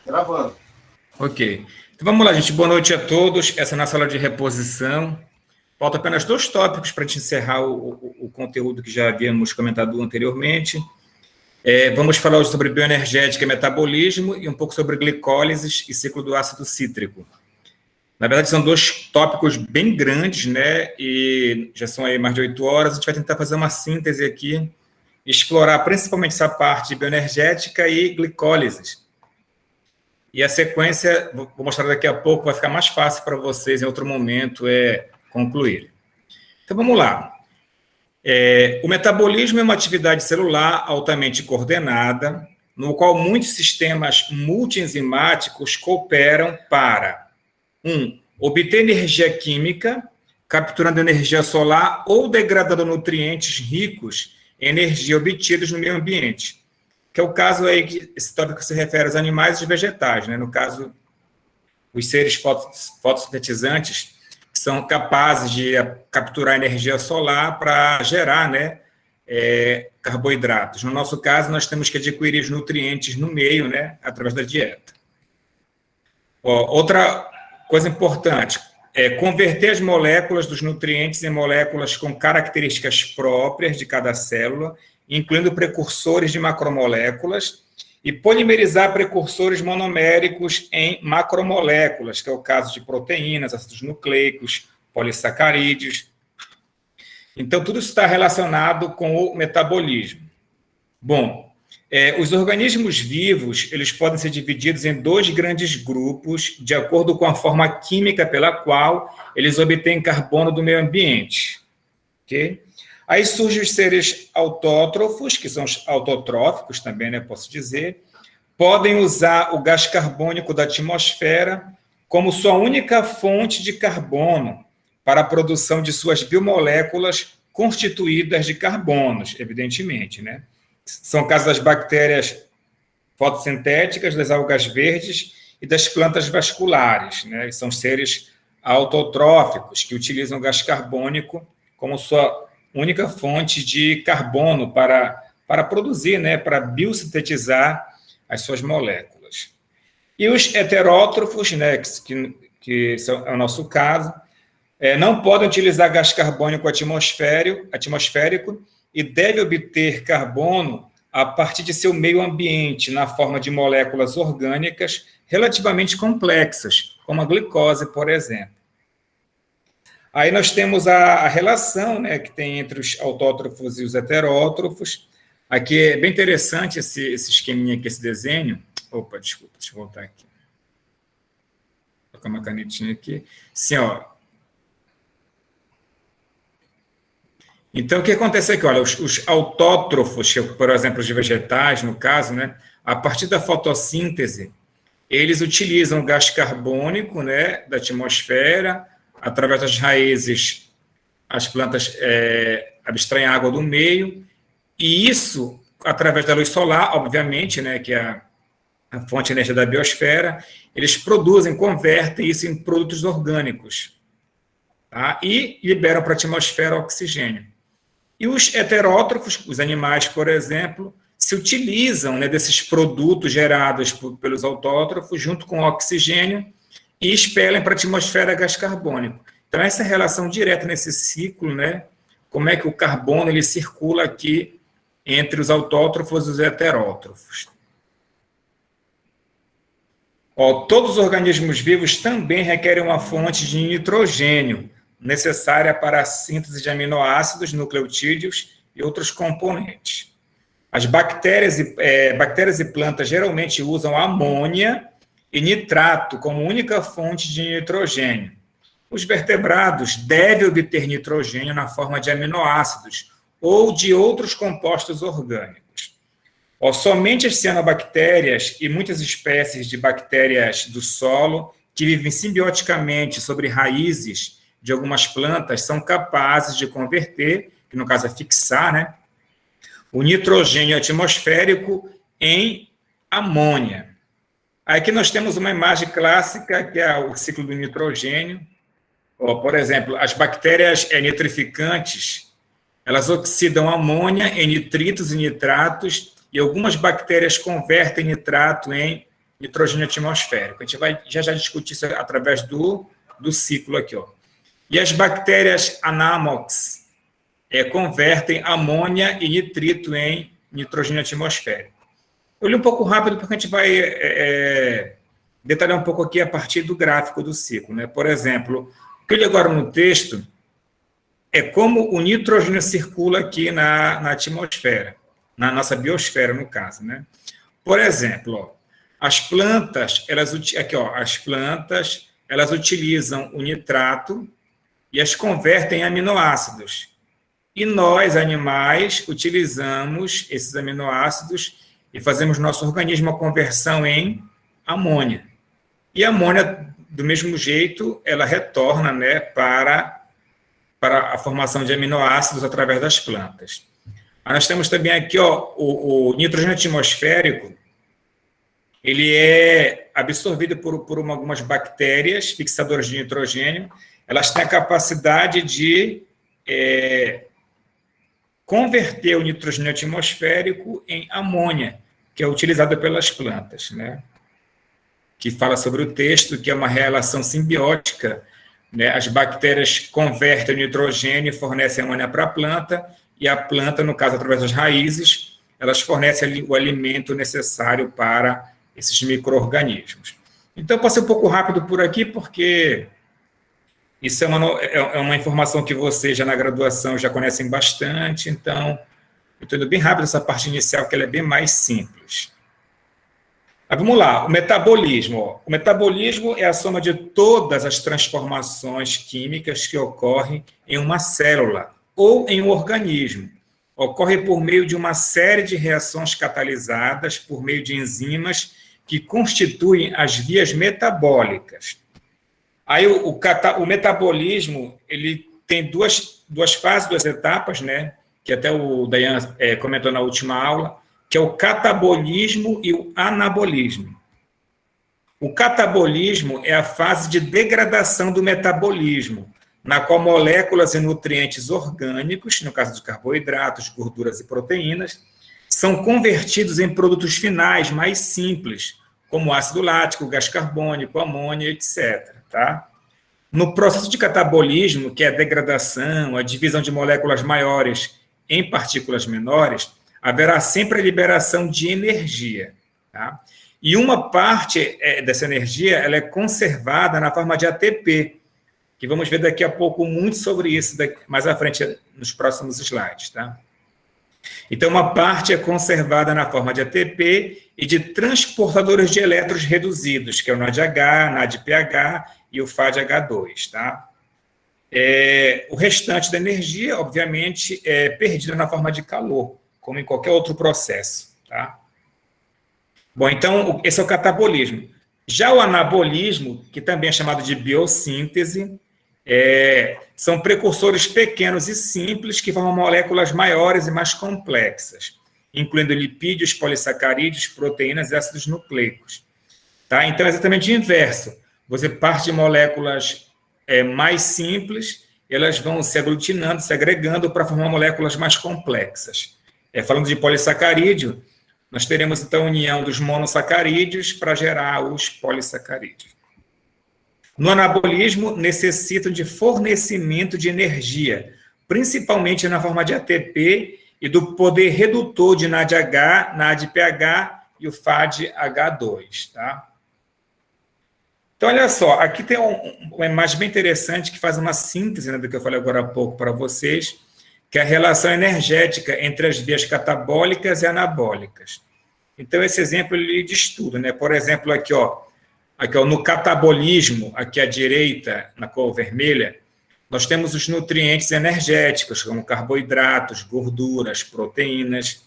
Gravando. Ok. Então vamos lá, gente. Boa noite a todos. Essa é a nossa aula de reposição. Falta apenas 2 tópicos para a gente encerrar o conteúdo que já havíamos comentado anteriormente. Vamos falar hoje sobre bioenergética e metabolismo e um pouco sobre glicólise e ciclo do ácido cítrico. Na verdade, são 2 tópicos bem grandes, né? E já são aí mais de 8 horas. A gente vai tentar fazer uma síntese aqui, explorar principalmente essa parte de bioenergética e glicólise. E a sequência, vou mostrar daqui a pouco, vai ficar mais fácil para vocês em outro momento concluir. Então, vamos lá. O metabolismo é uma atividade celular altamente coordenada, no qual muitos sistemas multienzimáticos cooperam para 1. Obter energia química, capturando energia solar ou degradando nutrientes ricos em energia obtidos no meio ambiente. Que é o caso aí que esse tópico se refere aos animais e vegetais, né? No caso, os seres fotossintetizantes são capazes de capturar energia solar para gerar, né, carboidratos. No nosso caso, nós temos que adquirir os nutrientes no meio, né, através da dieta. Outra coisa importante é converter as moléculas dos nutrientes em moléculas com características próprias de cada célula, incluindo precursores de macromoléculas, e polimerizar precursores monoméricos em macromoléculas, que é o caso de proteínas, ácidos nucleicos, polissacarídeos. Então, tudo isso está relacionado com o metabolismo. Bom, os organismos vivos, eles podem ser divididos em 2 grandes grupos, de acordo com a forma química pela qual eles obtêm carbono do meio ambiente. Ok? Aí surgem os seres autótrofos, que são os autotróficos também, né, posso dizer, podem usar o gás carbônico da atmosfera como sua única fonte de carbono para a produção de suas biomoléculas constituídas de carbonos, evidentemente, né? São casos das bactérias fotossintéticas, das algas verdes e das plantas vasculares, né? São seres autotróficos que utilizam o gás carbônico como sua única fonte de carbono para produzir, né, para biosintetizar as suas moléculas. E os heterótrofos, né, que é o nosso caso, não podem utilizar gás carbônico atmosférico e devem obter carbono a partir de seu meio ambiente, na forma de moléculas orgânicas relativamente complexas, como a glicose, por exemplo. Aí nós temos a relação, né, que tem entre os autótrofos e os heterótrofos. Aqui é bem interessante esse esqueminha aqui, esse desenho. Opa, desculpa, deixa eu voltar aqui. Vou colocar uma canetinha aqui. Sim, ó. Então, o que acontece aqui? Olha, os autótrofos, por exemplo, os vegetais, no caso, né, a partir da fotossíntese, eles utilizam o gás carbônico, né, da atmosfera. Através das raízes, as plantas abstraem água do meio, e isso, através da luz solar, obviamente, né, que é a fonte de energia da biosfera, eles produzem, convertem isso em produtos orgânicos, tá? E liberam para a atmosfera oxigênio. E os heterótrofos, os animais, por exemplo, se utilizam, né, desses produtos gerados pelos autótrofos, junto com o oxigênio, e expelem para a atmosfera gás carbônico. Então, essa é a relação direta nesse ciclo, né? Como é que o carbono ele circula aqui entre os autótrofos e os heterótrofos. Todos os organismos vivos também requerem uma fonte de nitrogênio, necessária para a síntese de aminoácidos, nucleotídeos e outros componentes. As bactérias e plantas geralmente usam amônia e nitrato como única fonte de nitrogênio. Os vertebrados devem obter nitrogênio na forma de aminoácidos ou de outros compostos orgânicos. Somente as cianobactérias e muitas espécies de bactérias do solo que vivem simbioticamente sobre raízes de algumas plantas são capazes de converter, que no caso é fixar, né, o nitrogênio atmosférico em amônia. Aqui nós temos uma imagem clássica, que é o ciclo do nitrogênio. Por exemplo, as bactérias nitrificantes, elas oxidam amônia em nitritos e nitratos, e algumas bactérias convertem nitrato em nitrogênio atmosférico. A gente vai já discutir isso através do ciclo aqui, ó. E as bactérias Anamox convertem amônia e nitrito em nitrogênio atmosférico. Eu li um pouco rápido porque a gente vai detalhar um pouco aqui a partir do gráfico do ciclo, né? Por exemplo, o que eu li agora no texto é como o nitrogênio circula aqui na atmosfera, na nossa biosfera, no caso, né? Por exemplo, ó, as plantas, elas utilizam o nitrato e as convertem em aminoácidos. E nós, animais, utilizamos esses aminoácidos e fazemos nosso organismo a conversão em amônia. E a amônia, do mesmo jeito, ela retorna, né, para a formação de aminoácidos através das plantas. Aí nós temos também aqui, ó, o nitrogênio atmosférico, ele é absorvido por algumas bactérias fixadoras de nitrogênio. Elas têm a capacidade de converter o nitrogênio atmosférico em amônia, que é utilizado pelas plantas, né? Que fala sobre o texto, que é uma relação simbiótica, né? As bactérias convertem o nitrogênio e fornecem amônia para a planta, e a planta, no caso, através das raízes, elas fornecem o alimento necessário para esses micro-organismos. Então, passei um pouco rápido por aqui, porque isso é uma informação que vocês já na graduação já conhecem bastante, então, eu estou indo bem rápido essa parte inicial, que ela é bem mais simples. Mas vamos lá, o metabolismo. Ó. O metabolismo é a soma de todas as transformações químicas que ocorrem em uma célula ou em um organismo. Ocorre por meio de uma série de reações catalisadas por meio de enzimas que constituem as vias metabólicas. Aí o metabolismo, ele tem duas fases, duas etapas, né? Que até o Dayan comentou na última aula, que é o catabolismo e o anabolismo. O catabolismo é a fase de degradação do metabolismo, na qual moléculas e nutrientes orgânicos, no caso de carboidratos, gorduras e proteínas, são convertidos em produtos finais mais simples, como ácido lático, gás carbônico, amônia, etc. Tá? No processo de catabolismo, que é a degradação, a divisão de moléculas maiores em partículas menores, haverá sempre a liberação de energia. Tá? E uma parte dessa energia ela é conservada na forma de ATP, que vamos ver daqui a pouco muito sobre isso mais à frente nos próximos slides. Tá? Então, uma parte é conservada na forma de ATP e de transportadores de elétrons reduzidos, que é o NADH, NADPH e o FADH2. Tá? O restante da energia, obviamente, é perdido na forma de calor, como em qualquer outro processo. Tá? Bom, então, esse é o catabolismo. Já o anabolismo, que também é chamado de biossíntese, são precursores pequenos e simples que formam moléculas maiores e mais complexas, incluindo lipídios, polissacarídeos, proteínas e ácidos nucleicos. Tá? Então, é exatamente o inverso. Você parte de moléculas mais simples, elas vão se aglutinando, se agregando para formar moléculas mais complexas. Falando de polissacarídeo, nós teremos, então, a união dos monossacarídeos para gerar os polissacarídeos. No anabolismo, necessitam de fornecimento de energia, principalmente na forma de ATP e do poder redutor de NADH, NADPH e o FADH2. Tá? Então, olha só, aqui tem uma imagem bem interessante que faz uma síntese, né, do que eu falei agora há pouco para vocês, que é a relação energética entre as vias catabólicas e anabólicas. Então, esse exemplo ele diz tudo, né? Por exemplo, aqui, ó, no catabolismo, aqui à direita, na cor vermelha, nós temos os nutrientes energéticos, como carboidratos, gorduras, proteínas.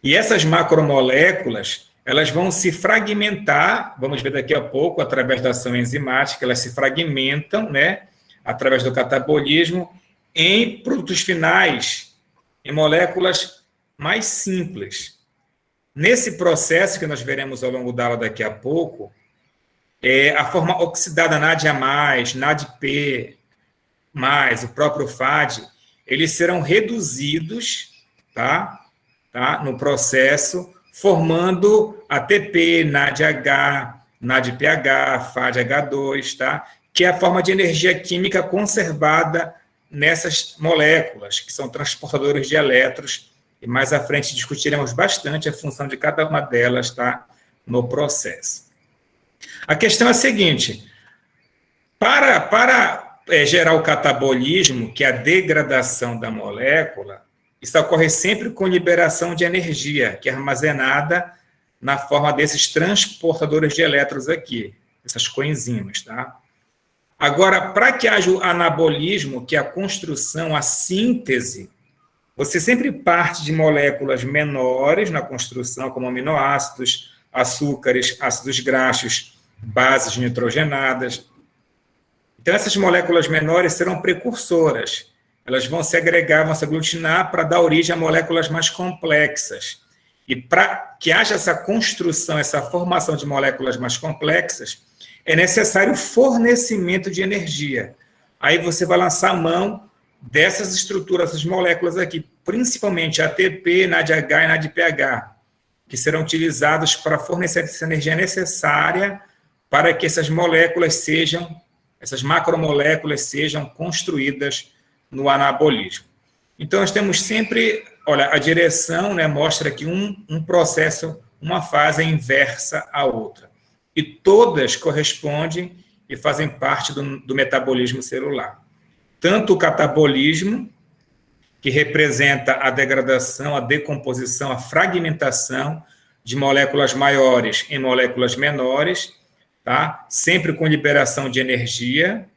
E essas macromoléculas, elas vão se fragmentar, vamos ver daqui a pouco, através da ação enzimática, elas se fragmentam, né, através do catabolismo, em produtos finais, em moléculas mais simples. Nesse processo, que nós veremos ao longo da aula daqui a pouco, a forma oxidada NAD+, NADP+, o próprio FAD, eles serão reduzidos, tá, no processo, formando ATP, NADH, NADPH, FADH2, tá? Que é a forma de energia química conservada nessas moléculas, que são transportadores de elétrons, e mais à frente discutiremos bastante a função de cada uma delas, tá? No processo. A questão é a seguinte: para gerar o catabolismo, que é a degradação da molécula, isso ocorre sempre com liberação de energia, que é armazenada na forma desses transportadores de elétrons aqui, essas coenzimas, tá? Agora, para que haja o anabolismo, que é a construção, a síntese, você sempre parte de moléculas menores na construção, como aminoácidos, açúcares, ácidos graxos, bases nitrogenadas. Então, essas moléculas menores serão precursoras. Elas vão se agregar, vão se aglutinar para dar origem a moléculas mais complexas. E para que haja essa construção, essa formação de moléculas mais complexas, é necessário fornecimento de energia. Aí você vai lançar a mão dessas estruturas, essas moléculas aqui, principalmente ATP, NADH e NADPH, que serão utilizados para fornecer essa energia necessária para que essas moléculas sejam, essas macromoléculas sejam construídas no anabolismo. Então, nós temos sempre, olha, a direção, né, mostra que um processo, uma fase é inversa à outra. E todas correspondem e fazem parte do metabolismo celular. Tanto o catabolismo, que representa a degradação, a decomposição, a fragmentação de moléculas maiores em moléculas menores, tá? Sempre com liberação de energia,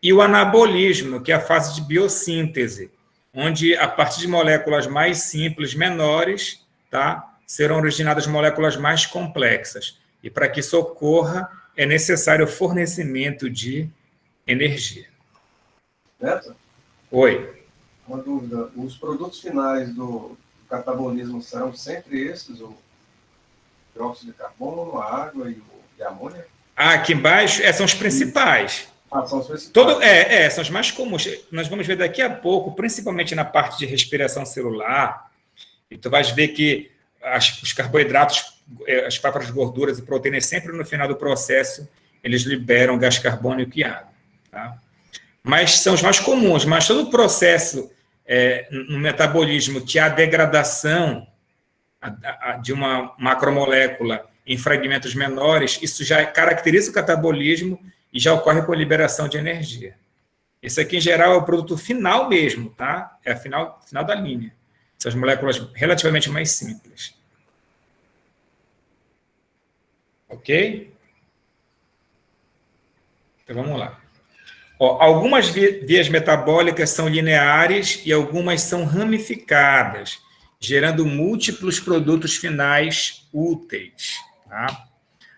e o anabolismo, que é a fase de biossíntese, onde, a partir de moléculas mais simples, menores, tá? Serão originadas moléculas mais complexas. E para que isso ocorra, é necessário o fornecimento de energia. Neto? Oi. Uma dúvida. Os produtos finais do catabolismo serão sempre esses, o dióxido de carbono, a água e a amônia? Aqui embaixo, são os principais. São os principais. São os mais comuns. Nós vamos ver daqui a pouco, principalmente na parte de respiração celular, e tu vais ver que os carboidratos, as próprias gorduras e proteínas, sempre no final do processo, eles liberam gás carbônico e água. Tá? Mas são os mais comuns. Mas todo o processo no metabolismo, que há a degradação de uma macromolécula em fragmentos menores, isso já caracteriza o catabolismo e já ocorre com a liberação de energia. Esse aqui, em geral, é o produto final mesmo, tá? É o final da linha. Essas moléculas relativamente mais simples. Ok? Então, vamos lá. Algumas vias metabólicas são lineares e algumas são ramificadas, gerando múltiplos produtos finais úteis. Tá?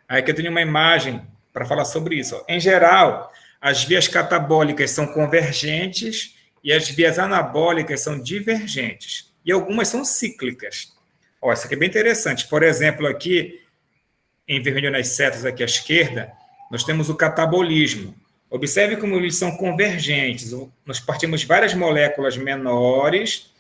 Aí aqui eu tenho uma imagem para falar sobre isso. Em geral, as vias catabólicas são convergentes e as vias anabólicas são divergentes. E algumas são cíclicas. Isso aqui é bem interessante. Por exemplo, aqui, em vermelho nas setas aqui à esquerda, nós temos o catabolismo. Observe como eles são convergentes. Nós partimos de várias moléculas menores,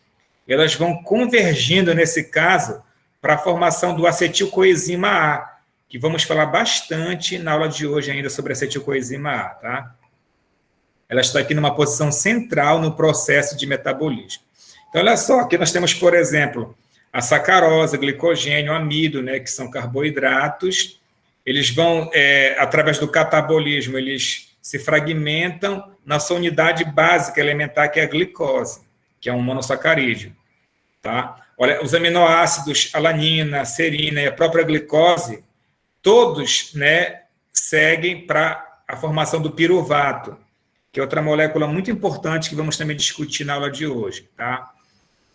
elas vão convergindo, nesse caso, para a formação do acetilcoenzima A, que vamos falar bastante na aula de hoje ainda sobre acetilcoenzima A, tá? Ela está aqui numa posição central no processo de metabolismo. Então, olha só, aqui nós temos, por exemplo, a sacarose, glicogênio, amido, né, que são carboidratos. Eles vão, através do catabolismo, eles se fragmentam na sua unidade básica elementar, que é a glicose, que é um monossacarídeo. Tá? Olha, os aminoácidos, alanina, serina e a própria glicose, todos, né, seguem para a formação do piruvato, que é outra molécula muito importante que vamos também discutir na aula de hoje. Tá?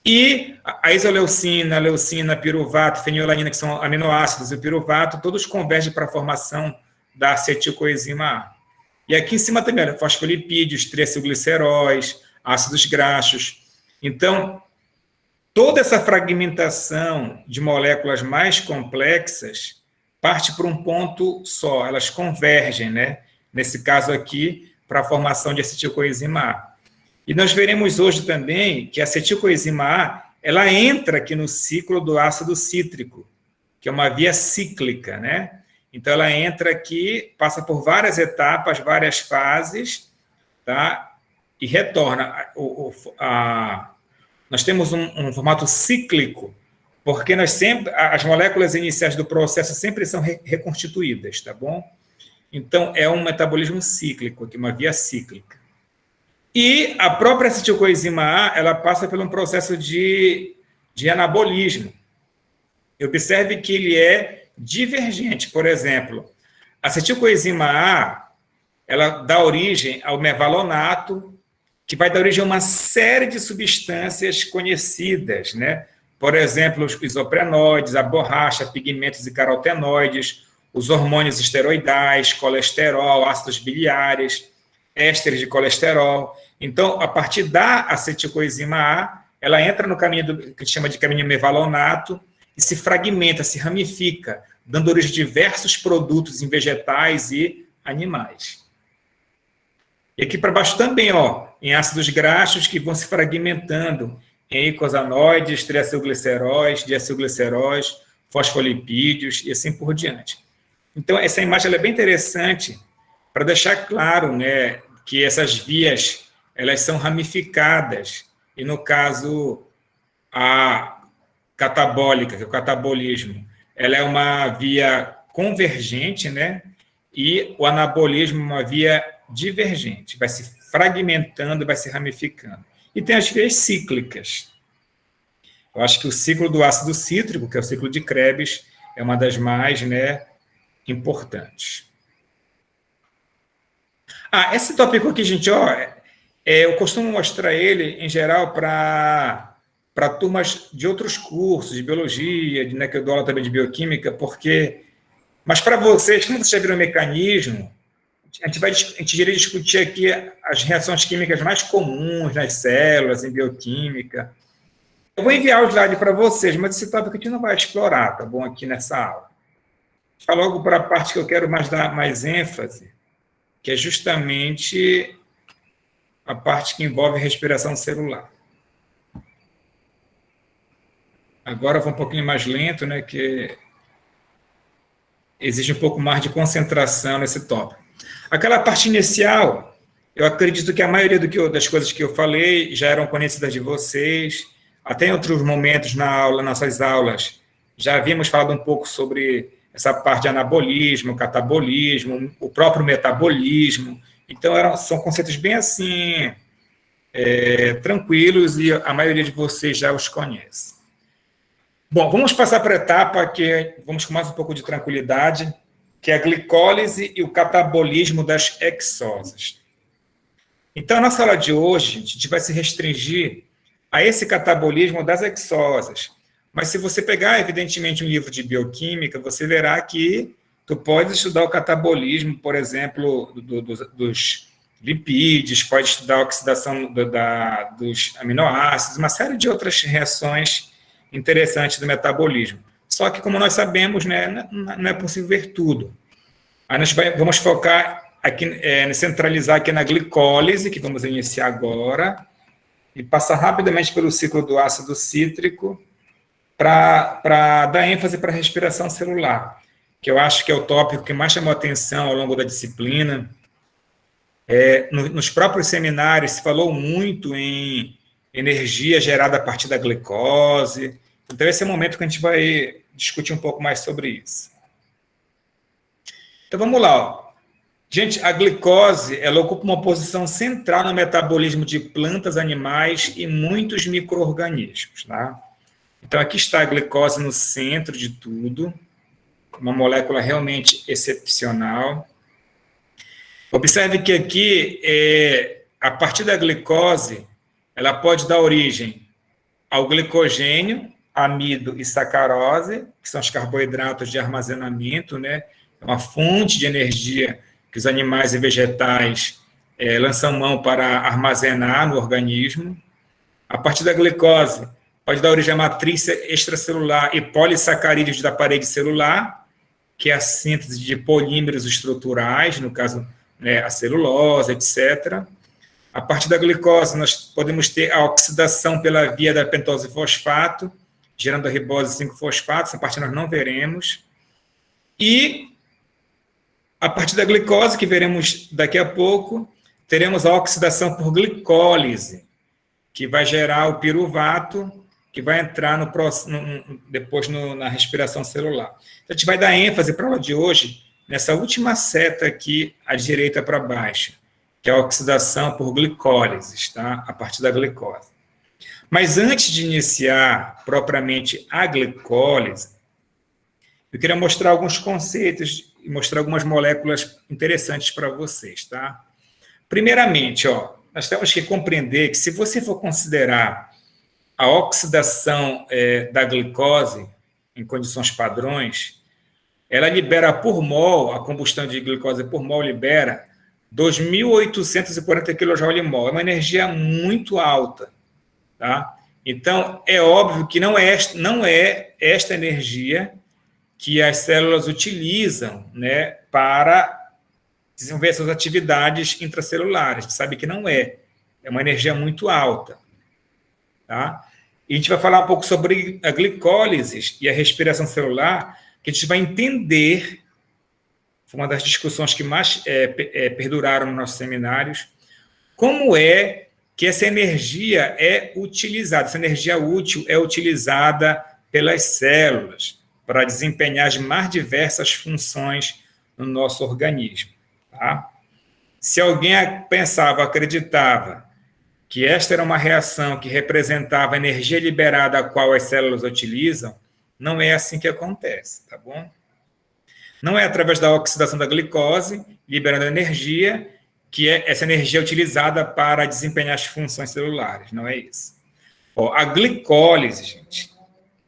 E a isoleucina, a leucina, piruvato, fenilalanina, que são aminoácidos, e o piruvato, todos convergem para a formação da acetilcoenzima A. E aqui em cima também, fosfolipídios, triacilgliceróis, ácidos graxos. Então, toda essa fragmentação de moléculas mais complexas parte para um ponto só, elas convergem, né? Nesse caso aqui, para a formação de acetilcoenzima A. E nós veremos hoje também que a acetilcoenzima A, ela entra aqui no ciclo do ácido cítrico, que é uma via cíclica, né? Então, ela entra aqui, passa por várias etapas, várias fases, tá? E retorna. Nós temos um formato cíclico, porque as moléculas iniciais do processo sempre são reconstituídas, tá bom? Então, é um metabolismo cíclico, aqui, uma via cíclica. E a própria acetilcoenzima A, ela passa por um processo de anabolismo. Observe que ele é divergente. Por exemplo, a acetilcoenzima A, ela dá origem ao mevalonato, que vai dar origem a uma série de substâncias conhecidas, né? Por exemplo, os isoprenoides, a borracha, pigmentos e carotenoides, os hormônios esteroidais, colesterol, ácidos biliares, ésteres de colesterol. Então, a partir da acetilcoenzima A, ela entra no caminho que a gente chama de caminho mevalonato e se fragmenta, se ramifica, dando origem a diversos produtos em vegetais e animais. E aqui para baixo também, ó, em ácidos graxos que vão se fragmentando em eicosanoides, triacilgliceróis, diacilgliceróis, fosfolipídios e assim por diante. Então, essa imagem é bem interessante para deixar claro, né, que essas vias elas são ramificadas, e no caso, a catabólica, que é o catabolismo, ela é uma via convergente, né, e o anabolismo é uma via divergente, vai se fragmentando, vai se ramificando. E tem as vias cíclicas. Eu acho que o ciclo do ácido cítrico, que é o ciclo de Krebs, é uma das mais, né, importantes. Esse tópico aqui, gente, ó, eu costumo mostrar ele, em geral, para turmas de outros cursos, de biologia, né, que eu dou aula também de bioquímica, mas para vocês, como vocês já viram o mecanismo, a gente iria discutir aqui as reações químicas mais comuns nas células, em bioquímica. Eu vou enviar o slide para vocês, mas esse tópico a gente não vai explorar, tá bom, aqui nessa aula. Vou logo para a parte que eu quero dar mais ênfase, que é justamente a parte que envolve respiração celular. Agora eu vou um pouquinho mais lento, né, que exige um pouco mais de concentração nesse tópico. Aquela parte inicial, eu acredito que a maioria das coisas que eu falei já eram conhecidas de vocês. Até em outros momentos na aula, nossas aulas, já havíamos falado um pouco sobre essa parte de anabolismo, catabolismo, o próprio metabolismo. Então, são conceitos bem assim, tranquilos, e a maioria de vocês já os conhece. Bom, vamos passar para a etapa que vamos com mais um pouco de tranquilidade, que é a glicólise e o catabolismo das hexoses. Então, a nossa aula de hoje, a gente vai se restringir a esse catabolismo das hexoses. Mas se você pegar, evidentemente, um livro de bioquímica, você verá que tu pode estudar o catabolismo, por exemplo, dos lipídios, pode estudar a oxidação dos aminoácidos, uma série de outras reações interessantes do metabolismo. Só que, como nós sabemos, né, não é possível ver tudo. Aí nós vamos focar aqui, centralizar aqui na glicólise, que vamos iniciar agora, e passar rapidamente pelo ciclo do ácido cítrico para dar ênfase para a respiração celular, que eu acho que é o tópico que mais chamou atenção ao longo da disciplina. Nos próprios seminários se falou muito em energia gerada a partir da glicose. Então, esse é o momento que a gente vai discutir um pouco mais sobre isso. Então, vamos lá. Ó. Gente, a glicose, ela ocupa uma posição central no metabolismo de plantas, animais e muitos micro-organismos. Tá? Então, aqui está a glicose no centro de tudo, uma molécula realmente excepcional. Observe que aqui, a partir da glicose, ela pode dar origem ao glicogênio, amido e sacarose, que são os carboidratos de armazenamento, né? É uma fonte de energia que os animais e vegetais lançam mão para armazenar no organismo. A partir da glicose, pode dar origem à matriz extracelular e polissacarídeos da parede celular, que é a síntese de polímeros estruturais, no caso, né, a celulose, etc. A partir da glicose, nós podemos ter a oxidação pela via da pentose fosfato, gerando a ribose 5-fosfato, essa parte nós não veremos. E, a partir da glicose, que veremos daqui a pouco, teremos a oxidação por glicólise, que vai gerar o piruvato, que vai entrar depois na respiração celular. Então, a gente vai dar ênfase para a aula de hoje nessa última seta aqui, à direita para baixo, que é a oxidação por glicólise, tá? A partir da glicose. Mas antes de iniciar propriamente a glicólise, eu queria mostrar alguns conceitos e mostrar algumas moléculas interessantes para vocês, tá? Primeiramente, nós temos que compreender que se você for considerar a oxidação da glicose em condições padrões, ela libera por mol, a combustão de glicose por mol libera 2.840 kJ/mol. É uma energia muito alta, tá? Então, é óbvio que não é esta energia que as células utilizam, né, para desenvolver suas atividades intracelulares. A gente sabe que não é. É uma energia muito alta, tá? E a gente vai falar um pouco sobre a glicólise e a respiração celular, que a gente vai entender, foi uma das discussões que mais perduraram nos nossos seminários, como é que essa energia é utilizada, essa energia útil é utilizada pelas células para desempenhar as mais diversas funções no nosso organismo. Tá? Se alguém pensava, acreditava que esta era uma reação que representava a energia liberada a qual as células utilizam, não é assim que acontece, tá bom? Não é através da oxidação da glicose, liberando energia, que essa energia é utilizada para desempenhar as funções celulares, não é isso. A glicólise, gente,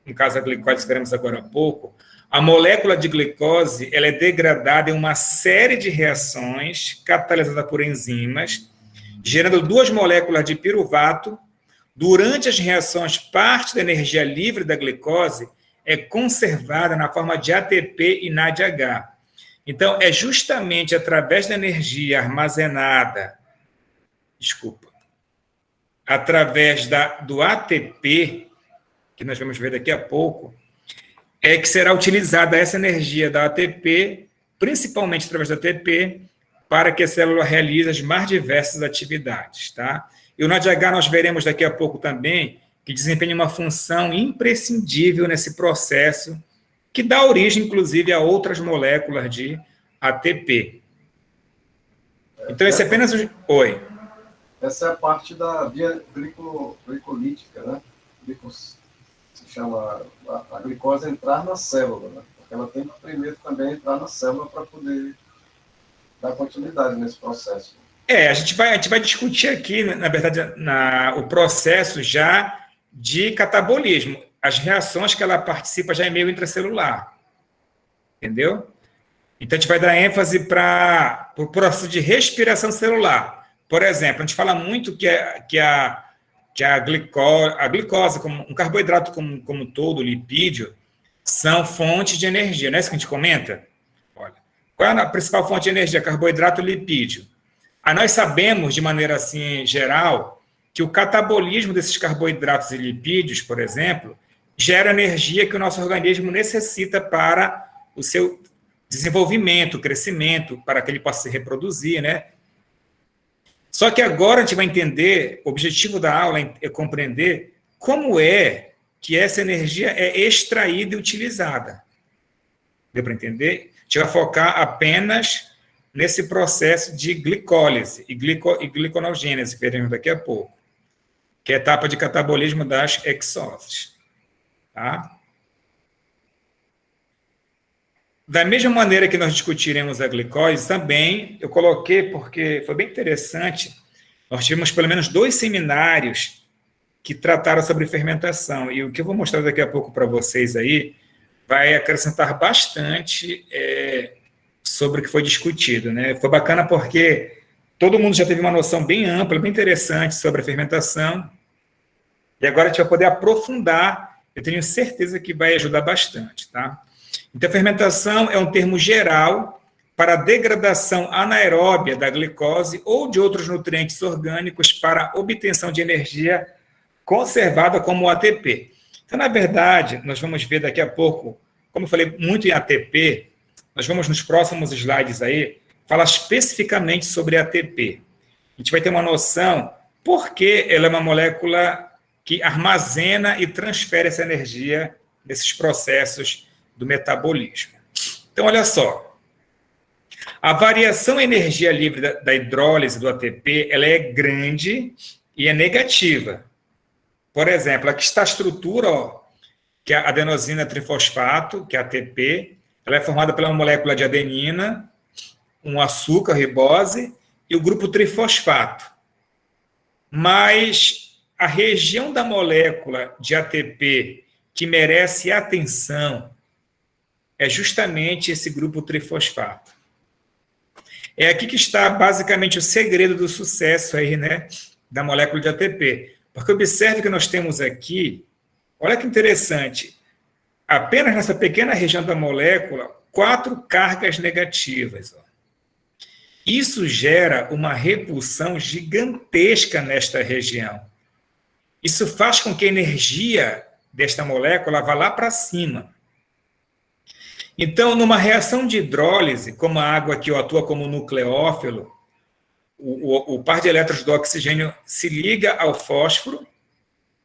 no caso a glicólise que veremos agora há pouco, a molécula de glicose ela é degradada em uma série de reações catalisada por enzimas, gerando duas moléculas de piruvato. Durante as reações, parte da energia livre da glicose é conservada na forma de ATP e NADH. Então, é justamente através da energia armazenada, através do ATP, que nós vamos ver daqui a pouco, é que será utilizada essa energia da ATP, principalmente através da ATP, para que a célula realize as mais diversas atividades, tá? E o NADH nós veremos daqui a pouco também, que desempenha uma função imprescindível nesse processo, que dá origem, inclusive, a outras moléculas de ATP. Então, esse é apenas o... Oi. Essa é a parte da via glicolítica, né? Se chama a glicose entrar na célula, né? Porque ela tem que primeiro também entrar na célula para poder dar continuidade nesse processo. A gente vai discutir aqui, na verdade, o processo já de catabolismo. As reações que ela participa já em meio intracelular. Entendeu? Então, a gente vai dar ênfase para o processo de respiração celular. Por exemplo, a gente fala muito que a glicose, como um carboidrato como todo, lipídio, são fontes de energia. Não é isso que a gente comenta? Olha, qual é a principal fonte de energia? Carboidrato e lipídio. Nós sabemos, de maneira assim geral, que o catabolismo desses carboidratos e lipídios, por exemplo, gera energia que o nosso organismo necessita para o seu desenvolvimento, crescimento, para que ele possa se reproduzir, né? Só que agora a gente vai entender, o objetivo da aula é compreender como é que essa energia é extraída e utilizada. Deu para entender? A gente vai focar apenas nesse processo de glicólise e gliconogênese, que veremos daqui a pouco, que é a etapa de catabolismo das exoses. Tá? Da mesma maneira que nós discutiremos a glicose, também eu coloquei, porque foi bem interessante, nós tivemos pelo menos 2 seminários que trataram sobre fermentação, e o que eu vou mostrar daqui a pouco para vocês aí vai acrescentar bastante sobre o que foi discutido, né? Foi bacana porque todo mundo já teve uma noção bem ampla, bem interessante sobre a fermentação, e agora a gente vai poder aprofundar, eu tenho certeza que vai ajudar bastante, tá? Então, a fermentação é um termo geral para a degradação anaeróbia da glicose ou de outros nutrientes orgânicos para obtenção de energia conservada como o ATP. Então, na verdade, nós vamos ver daqui a pouco, como eu falei muito em ATP, nós vamos nos próximos slides aí falar especificamente sobre ATP. A gente vai ter uma noção por que ela é uma molécula que armazena e transfere essa energia nesses processos do metabolismo. Então, olha só. A variação em energia livre da hidrólise do ATP, ela é grande e é negativa. Por exemplo, aqui está a estrutura, ó, que é a adenosina trifosfato, que é a ATP, ela é formada pela molécula de adenina, um açúcar, ribose, e o grupo trifosfato. Mas a região da molécula de ATP que merece atenção é justamente esse grupo trifosfato. É aqui que está basicamente o segredo do sucesso aí, né, da molécula de ATP. Porque observe que nós temos aqui, olha que interessante, apenas nessa pequena região da molécula, 4 cargas negativas. Ó. Isso gera uma repulsão gigantesca nesta região. Isso faz com que a energia desta molécula vá lá para cima. Então, numa reação de hidrólise, como a água aqui atua como nucleófilo, o par de elétrons do oxigênio se liga ao fósforo,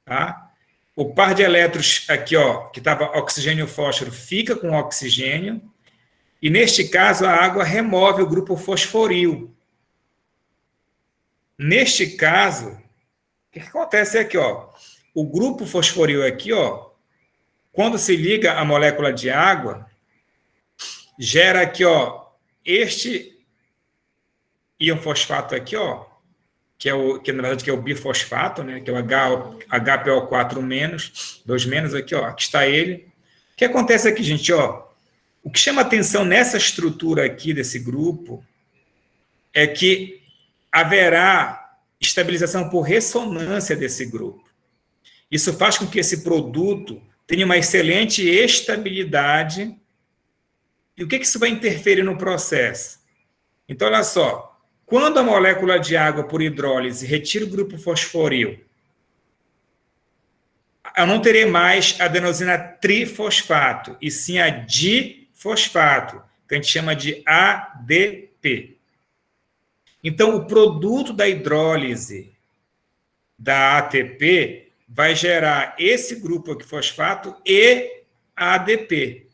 tá? O par de elétrons aqui, ó, que estava oxigênio e fósforo, fica com oxigênio, e neste caso a água remove o grupo fosforil. Neste caso, o que acontece aqui, ó? O grupo fosforil aqui, ó, quando se liga à molécula de água, gera aqui, ó, este íon fosfato aqui, ó, que na verdade que é o bifosfato, né, que é o HPO4-, 2- aqui, ó, aqui está ele. O que acontece aqui, gente, ó? O que chama atenção nessa estrutura aqui desse grupo é que haverá estabilização por ressonância desse grupo. Isso faz com que esse produto tenha uma excelente estabilidade. E o que isso vai interferir no processo? Então, olha só, quando a molécula de água por hidrólise retira o grupo fosforil, eu não terei mais adenosina trifosfato, e sim a difosfato, que a gente chama de ADP. Então, o produto da hidrólise da ATP vai gerar esse grupo aqui fosfato e ADP.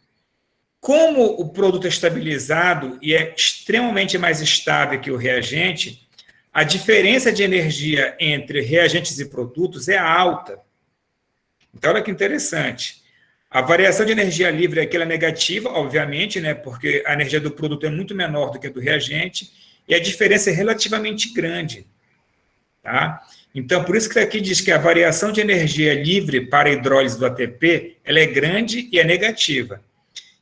Como o produto é estabilizado e é extremamente mais estável que o reagente, a diferença de energia entre reagentes e produtos é alta. Então, olha que interessante. A variação de energia livre aqui é negativa, obviamente, né, porque a energia do produto é muito menor do que a do reagente, e a diferença é relativamente grande. Tá? Então, por isso que aqui diz que a variação de energia livre para a hidrólise do ATP ela é grande e é negativa.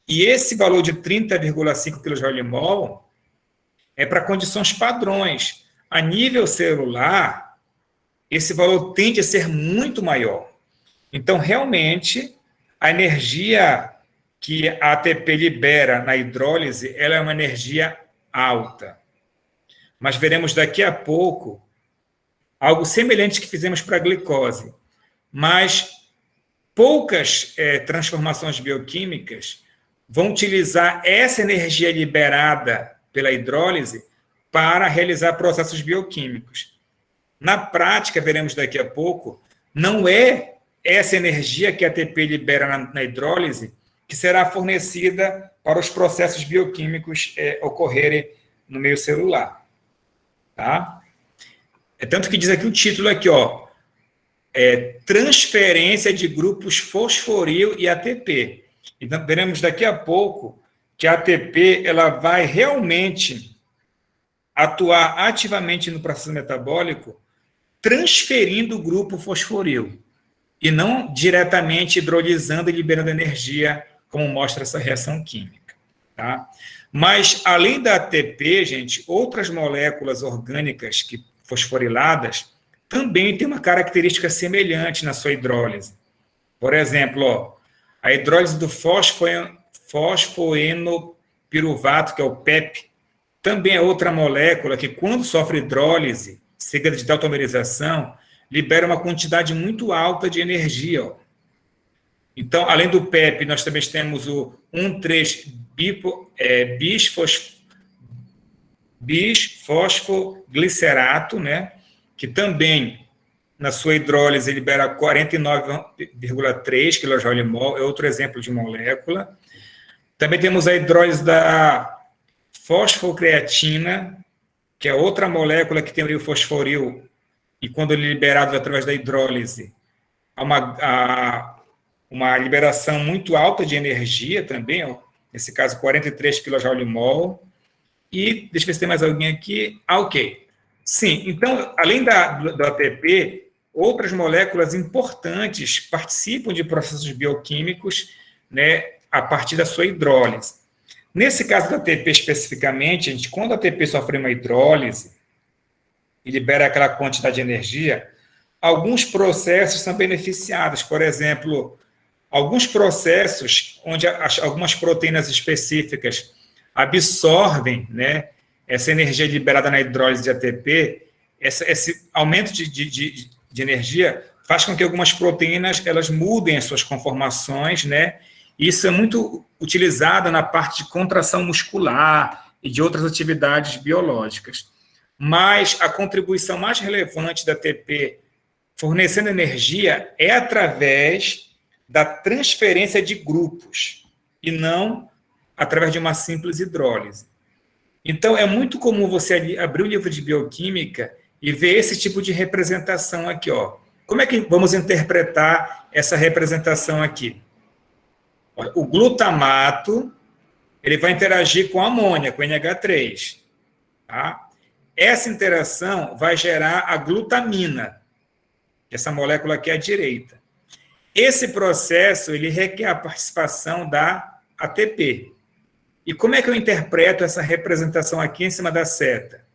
E esse valor de 30,5 kJ/mol é para condições padrões. A nível celular, esse valor tende a ser muito maior. Então, realmente, a energia que a ATP libera na hidrólise ela é uma energia alta. Mas veremos daqui a pouco algo semelhante que fizemos para a glicose. Mas poucas transformações bioquímicas vão utilizar essa energia liberada pela hidrólise para realizar processos bioquímicos. Na prática, veremos daqui a pouco, não é essa energia que a ATP libera na hidrólise que será fornecida para os processos bioquímicos ocorrerem no meio celular. Tá? É tanto que diz aqui o título aqui, ó, transferência de grupos fosforil e ATP. Então, veremos daqui a pouco que a ATP ela vai realmente atuar ativamente no processo metabólico, transferindo o grupo fosforil, e não diretamente hidrolisando e liberando energia, como mostra essa reação química. Tá? Mas, além da ATP, gente, outras moléculas orgânicas fosforiladas também têm uma característica semelhante na sua hidrólise. Por exemplo, ó, a hidrólise do fosfoenopiruvato, que é o PEP, também é outra molécula que, quando sofre hidrólise, seguida de tautomerização, libera uma quantidade muito alta de energia. Ó. Então, além do PEP, nós também temos o 1,3-bisfosfoglicerato, né? Que também, na sua hidrólise, libera 49,3 kJ/mol, é outro exemplo de molécula. Também temos a hidrólise da fosfocreatina, que é outra molécula que tem o fosforil, e quando ele é liberado através da hidrólise, há uma liberação muito alta de energia também, ó, nesse caso 43 kJ/mol. E deixa eu ver se tem mais alguém aqui. Ok. Sim, então, além do ATP, outras moléculas importantes participam de processos bioquímicos, né, a partir da sua hidrólise. Nesse caso do ATP especificamente, quando o ATP sofre uma hidrólise e libera aquela quantidade de energia, alguns processos são beneficiados. Por exemplo, alguns processos onde algumas proteínas específicas absorvem, né, essa energia liberada na hidrólise de ATP, esse aumento de energia faz com que algumas proteínas elas mudem as suas conformações, né? Isso é muito utilizado na parte de contração muscular e de outras atividades biológicas. Mas a contribuição mais relevante da ATP fornecendo energia é através da transferência de grupos e não através de uma simples hidrólise. Então, é muito comum você abrir o livro de bioquímica e ver esse tipo de representação aqui, ó. Como é que vamos interpretar essa representação aqui? O glutamato, ele vai interagir com a amônia, com NH3. Tá? Essa interação vai gerar a glutamina, essa molécula aqui à direita. Esse processo, ele requer a participação da ATP. E como é que eu interpreto essa representação aqui em cima da seta?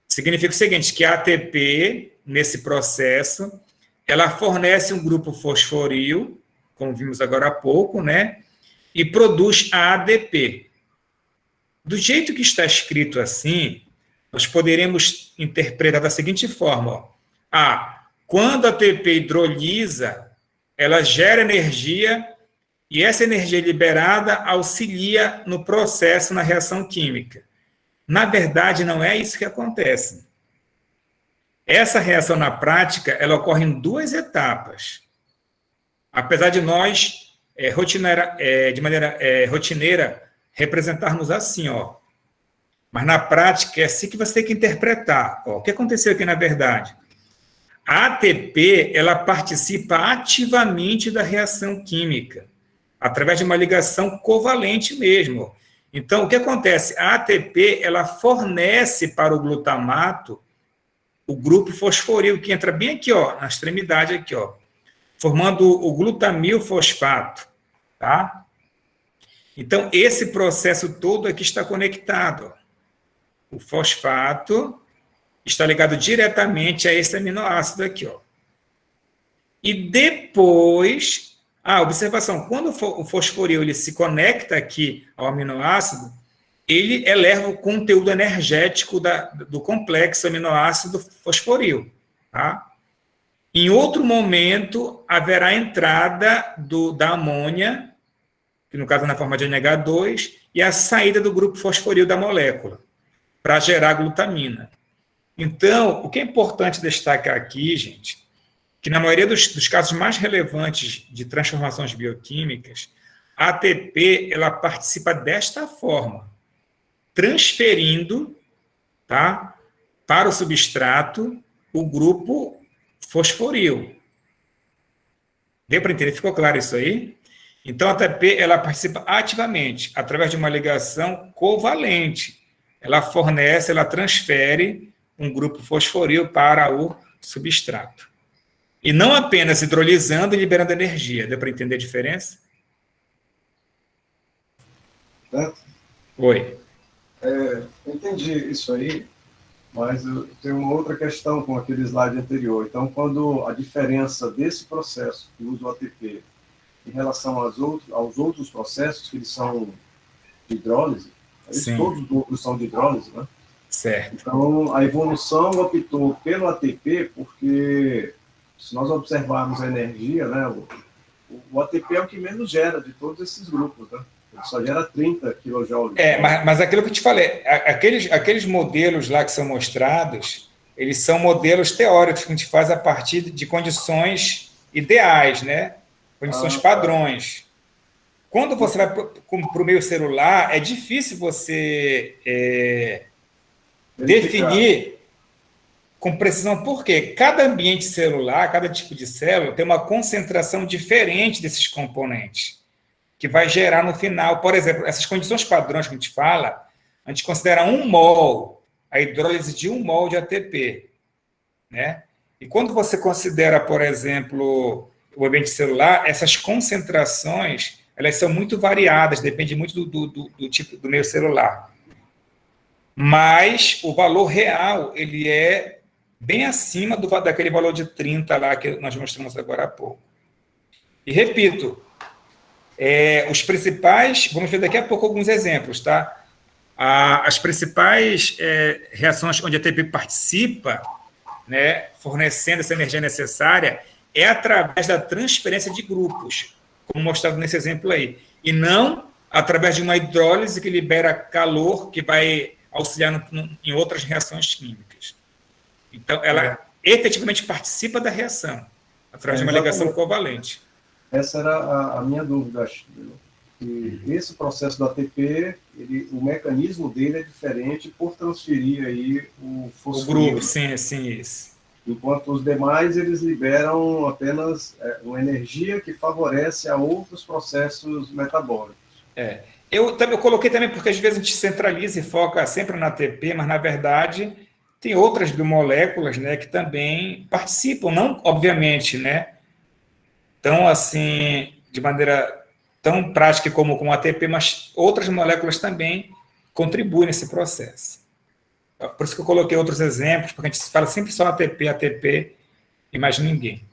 Significa o seguinte, que a ATP, nesse processo, ela fornece um grupo fosforil, como vimos agora há pouco, né? E produz a ADP. Do jeito que está escrito assim, nós poderemos interpretar da seguinte forma, ó. Quando a ATP hidrolisa, ela gera energia e essa energia liberada auxilia no processo, na reação química. Na verdade, não é isso que acontece. Essa reação, na prática, ela ocorre em duas etapas. Apesar de nós, de maneira rotineira, representarmos assim, ó. Mas, na prática, é assim que você tem que interpretar. Ó, o que aconteceu aqui, na verdade? A ATP, ela participa ativamente da reação química, através de uma ligação covalente mesmo. Então, o que acontece? A ATP, ela fornece para o glutamato o grupo fosforil, que entra bem aqui, ó, na extremidade aqui, ó, formando o glutamil fosfato, tá? Então, esse processo todo aqui está conectado. O fosfato está ligado diretamente a esse aminoácido aqui, ó. E depois, observação, quando o fosforil ele se conecta aqui ao aminoácido, ele eleva o conteúdo energético do complexo aminoácido fosforil, tá? Em outro momento, haverá a entrada da amônia, que no caso é na forma de NH2, e a saída do grupo fosforil da molécula, para gerar glutamina. Então, o que é importante destacar aqui, gente, que na maioria dos casos mais relevantes de transformações bioquímicas, a ATP ela participa desta forma, transferindo, tá, para o substrato o grupo fosforil. Deu para entender? Ficou claro isso aí? Então, a ATP ela participa ativamente, através de uma ligação covalente. Ela fornece, ela transfere um grupo fosforil para o substrato. E não apenas hidrolisando e liberando energia. Deu para entender a diferença? Oi. Entendi isso aí, mas eu tenho uma outra questão com aquele slide anterior. Então, quando a diferença desse processo que usa o ATP em relação aos outros processos, que eles são de hidrólise, todos os outros são de hidrólise, né? Certo. Então, a evolução optou pelo ATP, porque se nós observarmos a energia, né, o ATP é o que menos gera de todos esses grupos, né? Ele só gera 30 kJ. Mas aquilo que eu te falei, aqueles modelos lá que são mostrados, eles são modelos teóricos que a gente faz a partir de condições ideais, né? Condições padrões. Quando você vai para o meio celular, é difícil você definir com precisão, por quê? Cada ambiente celular, cada tipo de célula tem uma concentração diferente desses componentes, que vai gerar no final, por exemplo, essas condições padrões que a gente fala, a gente considera 1 mol, a hidrólise de 1 mol de ATP, né? E quando você considera, por exemplo, o ambiente celular, essas concentrações, elas são muito variadas, depende muito do tipo do meio celular. Mas o valor real, ele é bem acima daquele valor de 30 lá que nós mostramos agora há pouco. E repito, os principais, vamos ver daqui a pouco alguns exemplos, tá? As principais reações onde a ATP participa, né, fornecendo essa energia necessária, é através da transferência de grupos, como mostrado nesse exemplo aí, e não através de uma hidrólise que libera calor que vai auxiliar em outras reações químicas. Então, ela efetivamente participa da reação, através de uma ligação covalente. Essa era a minha dúvida. E esse processo do ATP, o mecanismo dele é diferente por transferir aí o fosforo. O grupo, sim, isso. Enquanto os demais, eles liberam apenas uma energia que favorece a outros processos metabólicos. Eu coloquei também porque às vezes a gente centraliza e foca sempre na ATP, mas na verdade tem outras biomoléculas, né, que também participam, não obviamente, né, tão assim, de maneira tão prática como a ATP, mas outras moléculas também contribuem nesse processo. Por isso que eu coloquei outros exemplos, porque a gente fala sempre só ATP, e mais ninguém.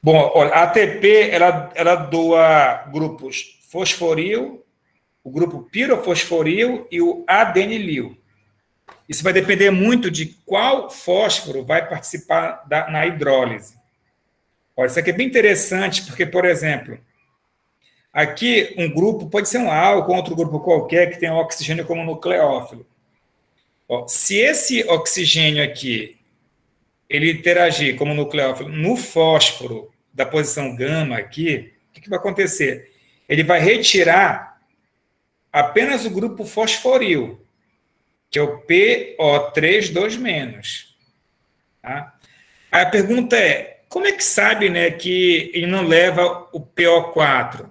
Bom, olha, a ATP, ela doa grupos fosforil, o grupo pirofosforil e o adenilil. Isso vai depender muito de qual fósforo vai participar na hidrólise. Olha, isso aqui é bem interessante, porque, por exemplo, aqui um grupo pode ser um álcool, outro grupo qualquer que tem oxigênio como nucleófilo. Se esse oxigênio aqui ele interagir como nucleófilo no fósforo da posição gama aqui, o que vai acontecer? Ele vai retirar apenas o grupo fosforil, que é o PO3 2-. Tá? Aí a pergunta é, como é que sabe, né, que ele não leva o PO4?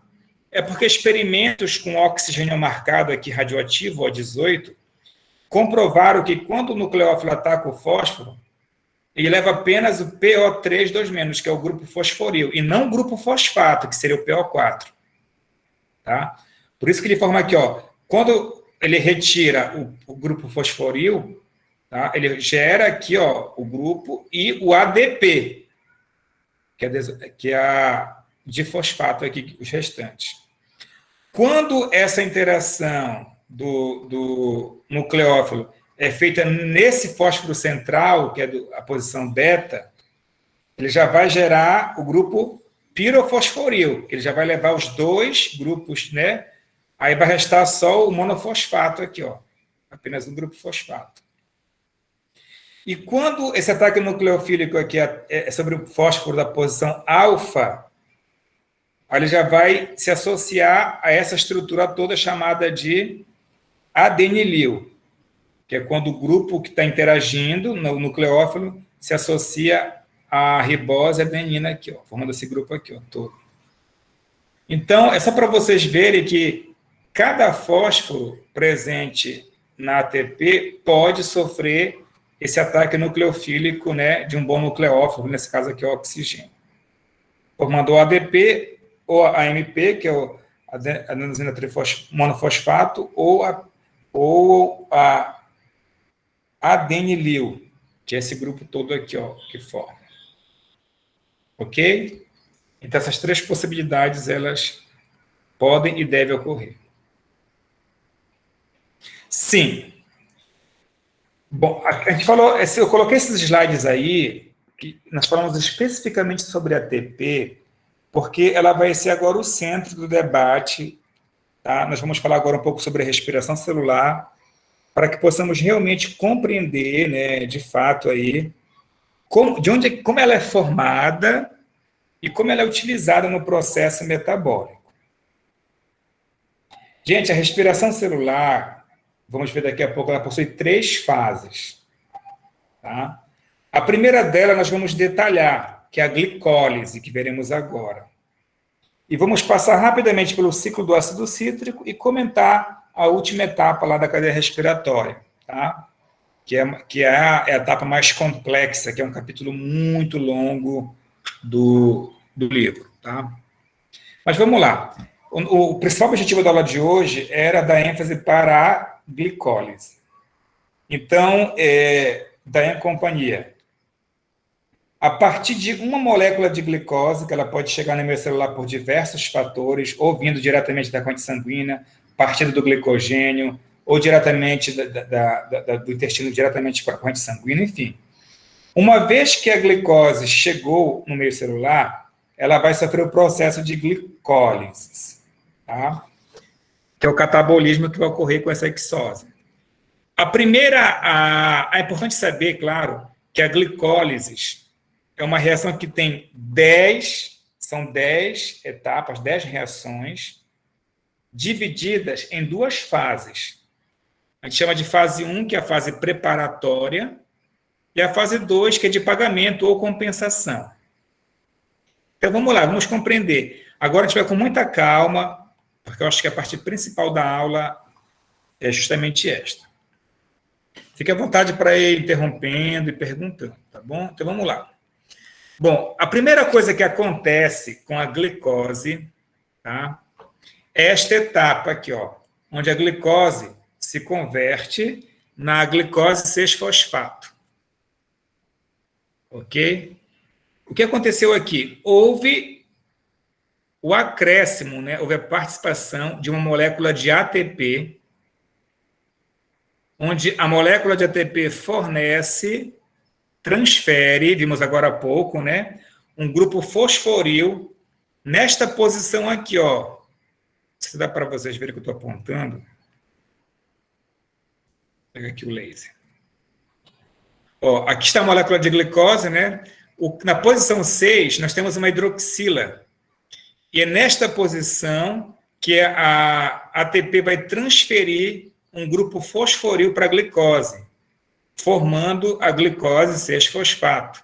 É porque experimentos com oxigênio marcado aqui radioativo, O18, comprovaram que quando o nucleófilo ataca o fósforo, ele leva apenas o PO3 2-, que é o grupo fosforil, e não o grupo fosfato, que seria o PO4. Tá? Por isso que ele forma aqui, quando ele retira o grupo fosforil, tá? Ele gera aqui o grupo e o ADP, que é a difosfato aqui, os restantes. Quando essa interação do nucleófilo é feita nesse fósforo central, que é a posição beta, ele já vai gerar o grupo pirofosforil, que ele já vai levar os dois grupos, né? Aí vai restar só o monofosfato aqui, apenas um grupo fosfato. E quando esse ataque nucleofílico aqui é sobre o fósforo da posição alfa, ele já vai se associar a essa estrutura toda chamada de adenilil, que é quando o grupo que está interagindo no nucleófilo se associa à ribose adenina aqui, formando esse grupo aqui, todo. Então, é só para vocês verem que cada fósforo presente na ATP pode sofrer esse ataque nucleofílico, né, de um bom nucleófilo, nesse caso aqui é o oxigênio. Formando o ADP ou a AMP, que é o adenosina monofosfato, ou a adenilil, que é esse grupo todo aqui, que forma. Ok? Então, essas três possibilidades, elas podem e devem ocorrer. Sim. Bom, a gente falou, eu coloquei esses slides aí, que nós falamos especificamente sobre ATP, porque ela vai ser agora o centro do debate, tá? Nós vamos falar agora um pouco sobre a respiração celular, para que possamos realmente compreender, né, de fato, aí, como ela é formada e como ela é utilizada no processo metabólico. Gente, a respiração celular, vamos ver daqui a pouco, ela possui 3 fases. Tá? A primeira dela nós vamos detalhar, que é a glicólise, que veremos agora. E vamos passar rapidamente pelo ciclo do ácido cítrico e comentar a última etapa lá da cadeia respiratória, tá? que é a etapa mais complexa, que é um capítulo muito longo do livro. Tá? Mas vamos lá. O principal objetivo da aula de hoje era dar ênfase para a glicólise. Então, daí a companhia. A partir de uma molécula de glicose, que ela pode chegar no meio celular por diversos fatores, ou vindo diretamente da corrente sanguínea, partindo do glicogênio, ou diretamente do intestino, diretamente para a corrente sanguínea, enfim. Uma vez que a glicose chegou no meio celular, ela vai sofrer o processo de glicólise, tá? Que é o catabolismo que vai ocorrer com essa hexose. É importante saber, claro, que a glicólise é uma reação que tem 10 etapas, 10 reações, divididas em 2 fases. A gente chama de fase 1, que é a fase preparatória, e a fase 2, que é de pagamento ou compensação. Então, vamos lá, vamos compreender. Agora a gente vai com muita calma, porque eu acho que a parte principal da aula é justamente esta. Fique à vontade para ir interrompendo e perguntando, tá bom? Então, vamos lá. Bom, a primeira coisa que acontece com a glicose, tá? É esta etapa aqui, ó, onde a glicose se converte na glicose 6-fosfato. Ok? O que aconteceu aqui? Houve o acréscimo, né? Houve a participação de uma molécula de ATP, onde a molécula de ATP transfere, vimos agora há pouco, né? Um grupo fosforil nesta posição aqui, ó. Se dá para vocês verem que eu estou apontando. Pega aqui o laser. Ó, aqui está a molécula de glicose, né? Na posição 6, nós temos uma hidroxila. E é nesta posição que a ATP vai transferir um grupo fosforil para a glicose, formando a glicose 6-fosfato.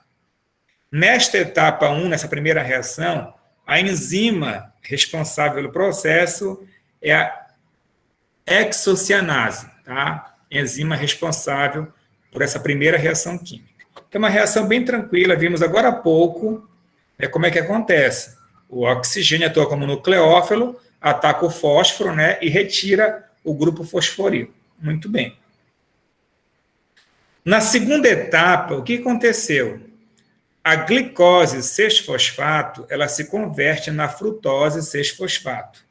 Nesta etapa 1, nessa primeira reação, a enzima responsável pelo processo é a hexocianase, tá? Enzima responsável por essa primeira reação química. É uma reação bem tranquila, vimos agora há pouco, né, como é que acontece. O oxigênio atua como nucleófilo, ataca o fósforo, né, e retira o grupo fosforil. Muito bem. Na segunda etapa, o que aconteceu? A glicose 6-fosfato, ela se converte na frutose 6-fosfato.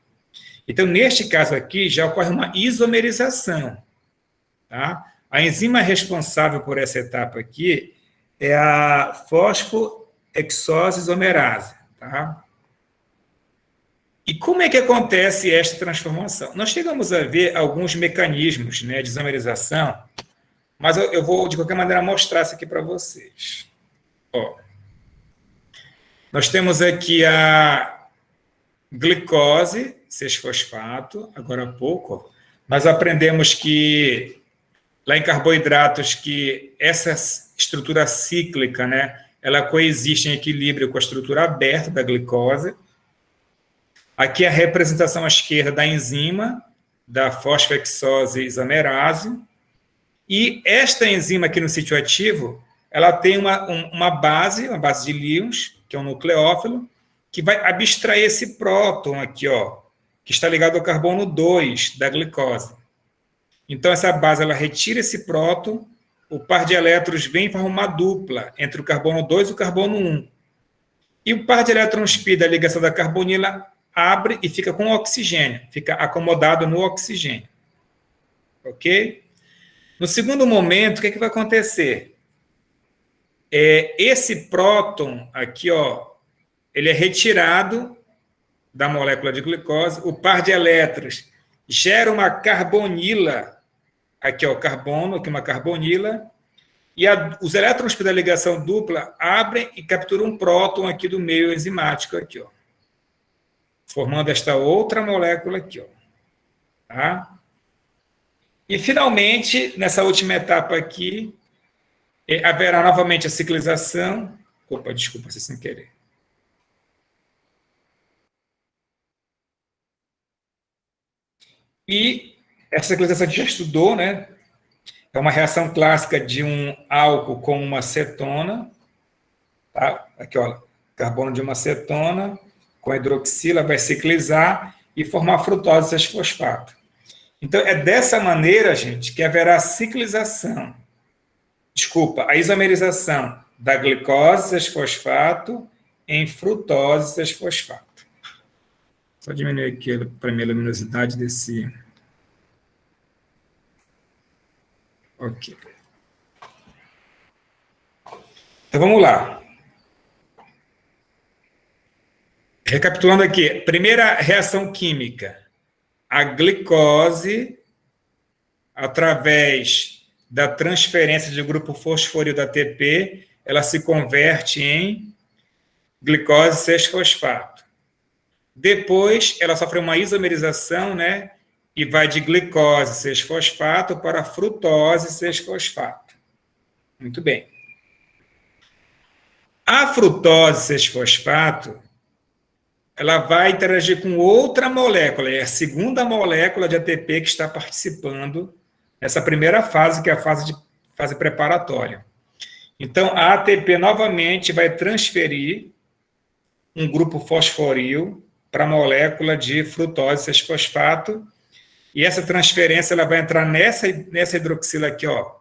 Então, neste caso aqui, já ocorre uma isomerização. Tá? A enzima responsável por essa etapa aqui é a fosfohexose isomerase. Tá? E como é que acontece esta transformação? Nós chegamos a ver alguns mecanismos, né, de isomerização, mas eu vou, de qualquer maneira, mostrar isso aqui para vocês. Ó, nós temos aqui a glicose 6-fosfato, agora há pouco. Ó, nós aprendemos que, lá em carboidratos, que essa estrutura cíclica, né, ela coexiste em equilíbrio com a estrutura aberta da glicose. Aqui a representação à esquerda da enzima, da fosfohexose isomerase. E esta enzima aqui no sítio ativo, ela tem uma base de líons, que é um nucleófilo, que vai abstrair esse próton aqui, ó, que está ligado ao carbono 2 da glicose. Então, essa base, ela retira esse próton, o par de elétrons vem e forma uma dupla entre o carbono 2 e o carbono 1. E o par de elétrons π da ligação da carbonila abre e fica com oxigênio, fica acomodado no oxigênio. Ok? No segundo momento, o que vai acontecer? Esse próton aqui, ó, ele é retirado da molécula de glicose, o par de elétrons gera uma carbonila, aqui é o carbono, aqui uma carbonila, e os elétrons da ligação dupla abrem e capturam um próton aqui do meio enzimático, aqui, ó, formando esta outra molécula aqui, ó, tá? E, finalmente, nessa última etapa aqui, haverá novamente a ciclização. Opa, desculpa, sem querer. E essa ciclização a gente já estudou, né? É uma reação clássica de um álcool com uma cetona. Tá? Aqui, ó, carbono de uma cetona com hidroxila vai ciclizar e formar frutose 6-fosfato. Então, é dessa maneira, gente, que haverá a ciclização. Desculpa, a isomerização da glicose 6-fosfato em frutose 6-fosfato. Só diminuir aqui para a minha luminosidade desse... Ok. Então, vamos lá. Recapitulando aqui, primeira reação química. A glicose, através da transferência de grupo fosforil da ATP, ela se converte em glicose 6-fosfato. Depois, ela sofre uma isomerização, né? E vai de glicose 6-fosfato para frutose 6-fosfato. Muito bem. A frutose 6-fosfato, ela vai interagir com outra molécula, é a segunda molécula de ATP que está participando nessa primeira fase, que é a fase preparatória. Então, a ATP novamente vai transferir um grupo fosforil para a molécula de frutose 6-fosfato, e essa transferência ela vai entrar nessa hidroxila aqui, ó,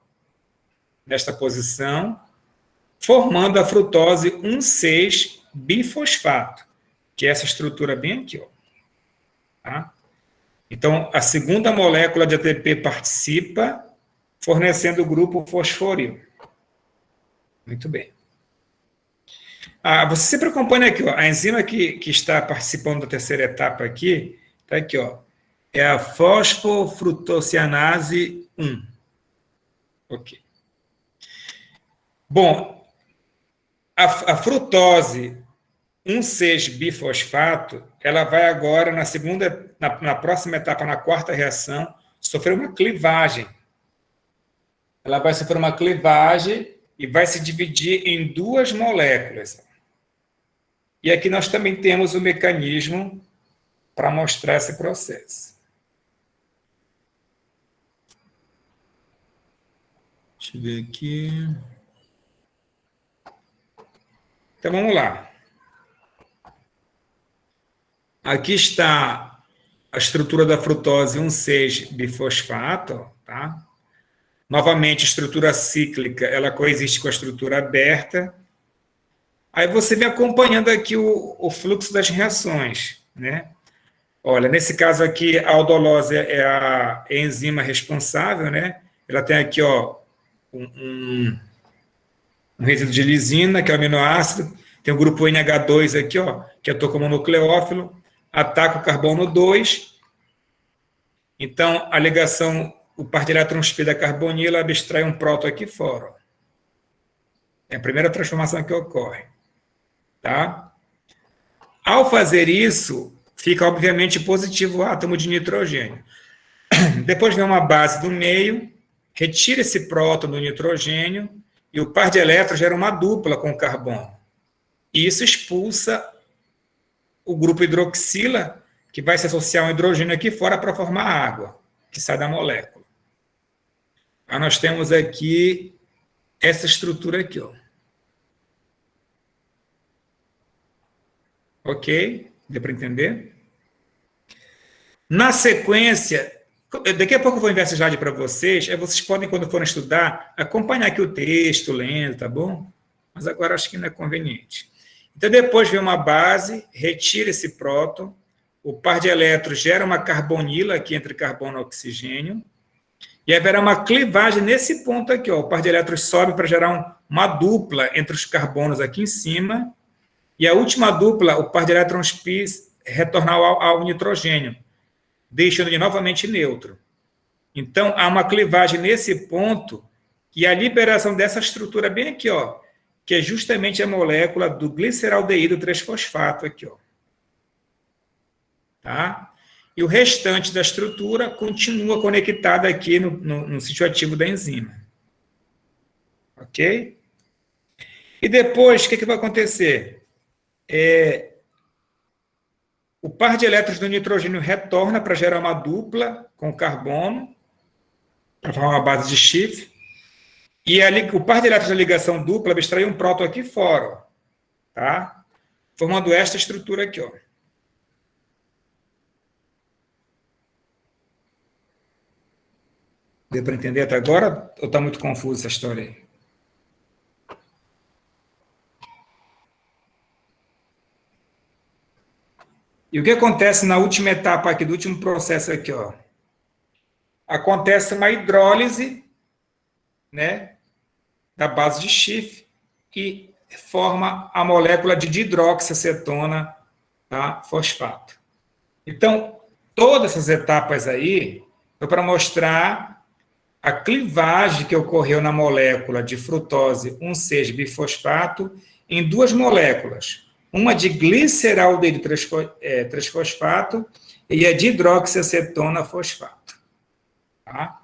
nesta posição, formando a frutose 1,6-bifosfato, que é essa estrutura bem aqui, ó. Tá? Então, a segunda molécula de ATP participa, fornecendo o grupo fosforil. Muito bem. Você sempre acompanha aqui, ó, a enzima que está participando da terceira etapa aqui, está aqui, ó, é a fosfofrutocianase 1. Ok. Bom, a frutose 1,6-bifosfato, ela vai agora, na próxima etapa, na quarta reação, sofrer uma clivagem. Ela vai sofrer uma clivagem e vai se dividir em duas moléculas. E aqui nós também temos o mecanismo para mostrar esse processo. Deixa eu ver aqui. Então, vamos lá. Aqui está a estrutura da frutose 1,6-bifosfato, tá? Novamente, estrutura cíclica, ela coexiste com a estrutura aberta. Aí você vem acompanhando aqui o fluxo das reações, né? Olha, nesse caso aqui, a aldolose é a enzima responsável, né? Ela tem aqui, ó, um resíduo de lisina, que é o aminoácido, tem o grupo NH2 aqui, ó, que atua como nucleófilo, ataca o carbono 2. Então, a ligação, o par de elétrons da carbonila abstrai um próton aqui fora. Ó. É a primeira transformação que ocorre. Tá? Ao fazer isso, fica obviamente positivo o átomo de nitrogênio. Depois vem uma base do meio, retira esse próton do nitrogênio e o par de elétrons gera uma dupla com o carbono. E isso expulsa o grupo hidroxila, que vai se associar ao hidrogênio aqui fora para formar água, que sai da molécula. Aí nós temos aqui essa estrutura aqui, ó. Ok? Deu para entender? Na sequência, daqui a pouco eu vou enviar esse slide para vocês, aí vocês podem, quando forem estudar, acompanhar aqui o texto, lendo, tá bom? Mas agora acho que não é conveniente. Então, depois vem uma base, retira esse próton, o par de elétrons gera uma carbonila aqui entre carbono e oxigênio, e haverá uma clivagem nesse ponto aqui, ó. O par de elétrons sobe para gerar uma dupla entre os carbonos aqui em cima, E a última dupla, o par de elétrons π retornar ao nitrogênio, deixando ele novamente neutro. Então, há uma clivagem nesse ponto e a liberação dessa estrutura bem aqui, ó, que é justamente a molécula do gliceraldeído 3-fosfato aqui, ó. Tá? E o restante da estrutura continua conectada aqui no sítio ativo da enzima. Ok? E depois, o que vai acontecer? O par de elétrons do nitrogênio retorna para gerar uma dupla com carbono, para formar uma base de chifre, e o par de elétrons da ligação dupla abstrai um próton aqui fora, ó, tá? Formando esta estrutura aqui, ó. Deu para entender até agora? Ou está muito confusa essa história aí? E o que acontece na última etapa aqui, do último processo aqui, ó? Acontece uma hidrólise, né, da base de chifre e forma a molécula de dihidroxiacetona, tá, fosfato. Então, todas essas etapas aí foi para mostrar a clivagem que ocorreu na molécula de frutose 1,6-bifosfato em duas moléculas, uma de gliceraldeído 3-fosfato e a de hidroxiacetona fosfato. Tá?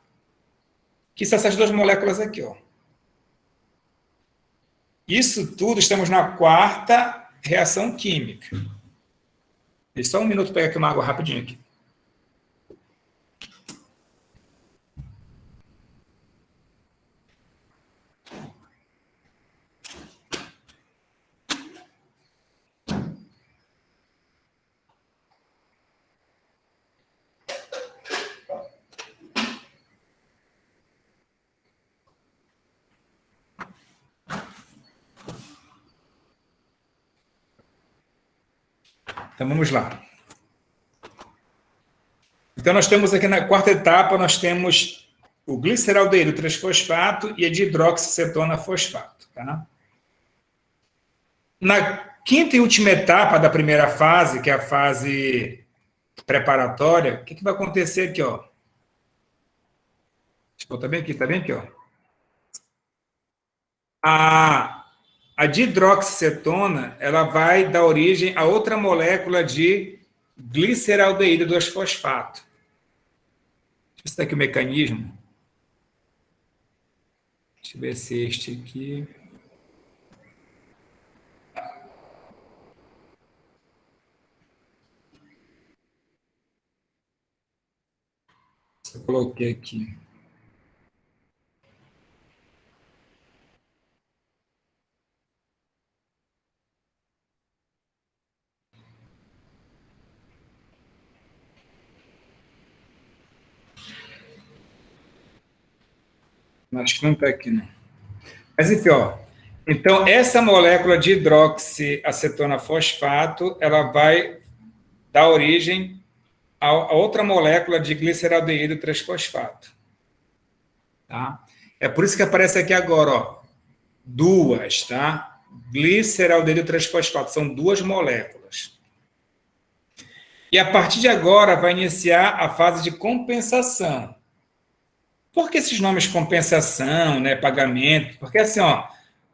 Que são essas duas moléculas aqui, ó. Isso tudo, estamos na quarta reação química. Deixa só um minuto para pegar aqui uma água rapidinho aqui. Então, vamos lá. Então, nós temos aqui na quarta etapa, nós temos o gliceraldeído 3-fosfato e a dihidroxiacetona fosfato. Tá? Na quinta e última etapa da primeira fase, que é a fase preparatória, o que vai acontecer aqui, ó? Deixa eu botar bem aqui, tá bem aqui, ó. A dihidroxiacetona, ela vai dar origem a outra molécula de gliceraldeído 2-fosfato. Deixa eu ver aqui o mecanismo. Deixa eu ver se este aqui. Eu coloquei aqui. Acho que não está aqui, não. Mas, enfim, ó. Então, essa molécula de hidroxiacetona fosfato, ela vai dar origem a outra molécula de gliceraldeído 3-fosfato. Tá? É por isso que aparece aqui agora, ó, duas, tá? Gliceraldeído 3-fosfato, são duas moléculas. E a partir de agora vai iniciar a fase de compensação. Por que esses nomes compensação, né, pagamento? Porque assim, ó,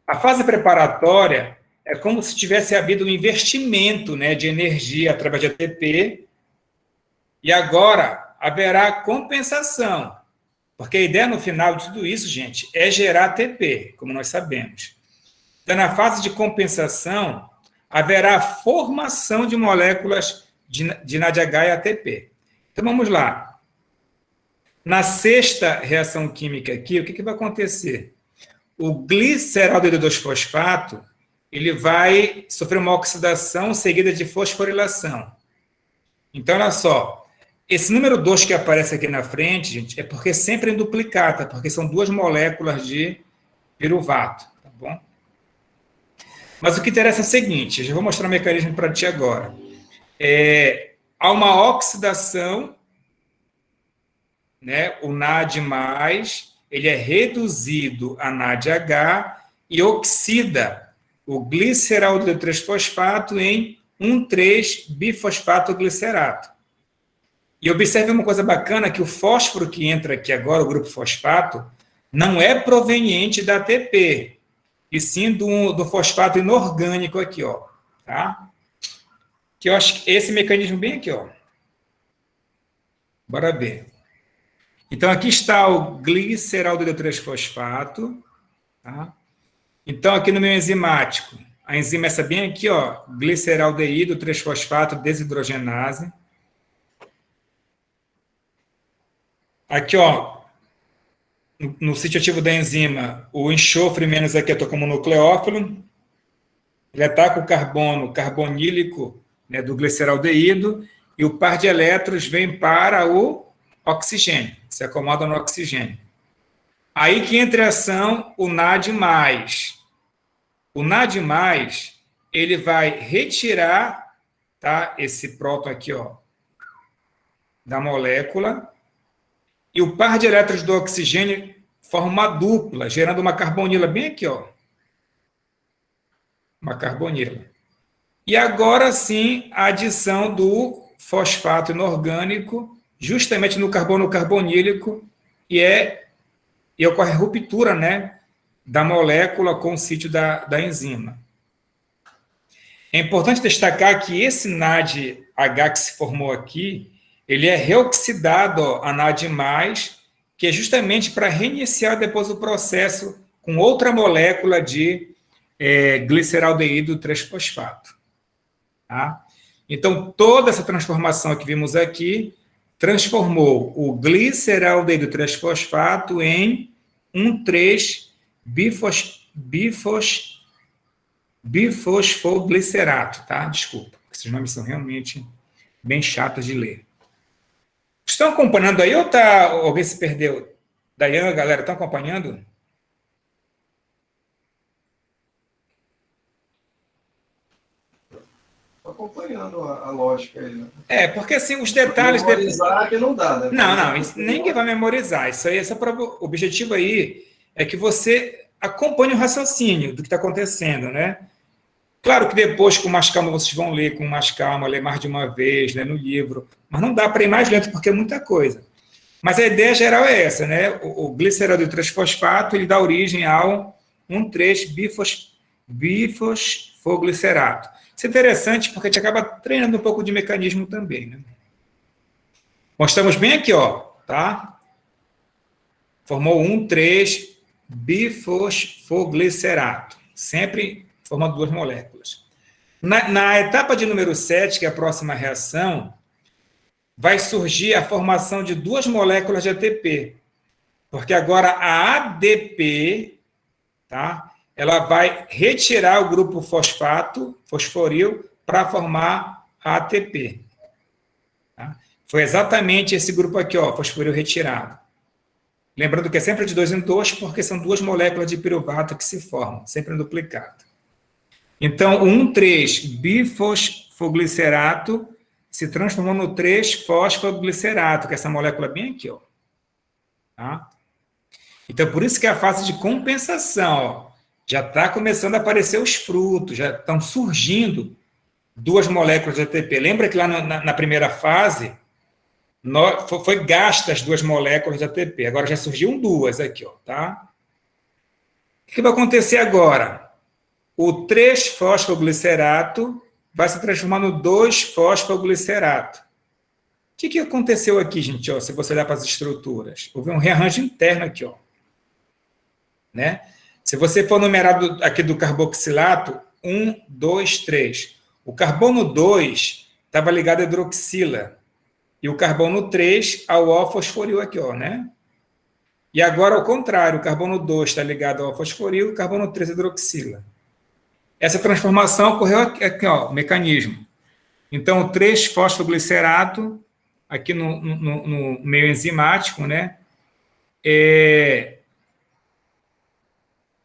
a fase preparatória é como se tivesse havido um investimento, né, de energia através de ATP, e agora haverá compensação. Porque a ideia no final de tudo isso, gente, é gerar ATP, como nós sabemos. Então, na fase de compensação, haverá formação de moléculas de NADH e ATP. Então, vamos lá. Na sexta reação química aqui, o que vai acontecer? O gliceraldeído 2-fosfato, ele vai sofrer uma oxidação seguida de fosforilação. Então, olha só, esse número 2 que aparece aqui na frente, gente, é porque sempre é em duplicata, porque são duas moléculas de piruvato, tá bom? Mas o que interessa é o seguinte, eu já vou mostrar o mecanismo para ti agora. Há uma oxidação, né, o NAD+, ele é reduzido a NADH e oxida o gliceraldeído 3-fosfato em 1,3-bifosfato-glicerato. E observe uma coisa bacana, que o fósforo que entra aqui agora, o grupo fosfato, não é proveniente da ATP, e sim do fosfato inorgânico aqui, ó, tá? Que eu acho que esse mecanismo bem aqui, ó. Bora ver. Então, aqui está o gliceraldeído 3-fosfato, tá? Então, aqui no meu enzimático, a enzima essa bem aqui, ó, gliceraldeído 3-fosfato desidrogenase. Aqui, ó, no sítio ativo da enzima, o enxofre menos aqui eu estou como nucleófilo. Ele ataca o carbono carbonílico, né, do gliceraldeído, e o par de elétrons vem para o oxigênio, se acomoda no oxigênio. Aí que entra em ação o NAD+. O NAD+, ele vai retirar, tá, esse próton aqui, ó, da molécula, e o par de elétrons do oxigênio forma uma dupla, gerando uma carbonila bem aqui, ó. Uma carbonila. E agora sim, a adição do fosfato inorgânico, justamente no carbono carbonílico, e ocorre ruptura, né, da molécula com o sítio da enzima. É importante destacar que esse NADH que se formou aqui, ele é reoxidado a NAD+, que é justamente para reiniciar depois o processo com outra molécula de gliceraldeído 3-fosfato. Tá? Então, toda essa transformação que vimos aqui transformou o gliceraldeído 3-fosfato em 1,3-bifosfoglicerato, tá? Desculpa, esses nomes são realmente bem chatos de ler. Estão acompanhando aí ou alguém se perdeu? Daiane, galera, estão acompanhando? Acompanhando a lógica aí, né? Porque assim, os detalhes... Memorizar que não dá, né? Não, ninguém vai memorizar. Isso aí, o objetivo aí é que você acompanhe o raciocínio do que está acontecendo, né? Claro que depois, com mais calma, vocês vão ler com mais calma, ler mais de uma vez, né, no livro, mas não dá para ir mais lento, porque é muita coisa. Mas a ideia geral é essa, né? O gliceraldeído 3-fosfato, ele dá origem ao 1,3-bifosfoglicerato. Isso é interessante porque a gente acaba treinando um pouco de mecanismo também, né? Mostramos bem aqui, ó, tá? Formou 1,3-bifosfoglicerato, sempre formando duas moléculas. Na etapa de número 7, que é a próxima reação, vai surgir a formação de duas moléculas de ATP, porque agora a ADP, tá? Ela vai retirar o grupo fosforil, para formar a ATP. Tá? Foi exatamente esse grupo aqui, ó, fosforil retirado. Lembrando que é sempre de 2 em 2, porque são duas moléculas de piruvato que se formam, sempre em duplicado. Então, o 1,3-bifosfoglicerato se transformou no 3-fosfoglicerato, que é essa molécula bem aqui, ó. Tá? Então, por isso que é a fase de compensação, ó, já está começando a aparecer os frutos, já estão surgindo duas moléculas de ATP. Lembra que lá na primeira fase foi gasta as duas moléculas de ATP, agora já surgiram duas aqui, ó, tá? O que vai acontecer agora? O 3-fosfoglicerato vai se transformar no 2-fosfoglicerato. O que aconteceu aqui, gente? Ó, se você olhar para as estruturas, houve um rearranjo interno aqui, ó, né? Se você for numerado aqui do carboxilato, 1, 2, 3. O carbono 2 estava ligado à hidroxila e o carbono 3 ao O-fosforil aqui, ó, né? E agora, ao contrário, o carbono 2 está ligado ao fosforil e o carbono 3 à hidroxila. Essa transformação ocorreu aqui, ó, o mecanismo. Então, o 3-fosfoglicerato, aqui no meio enzimático, né?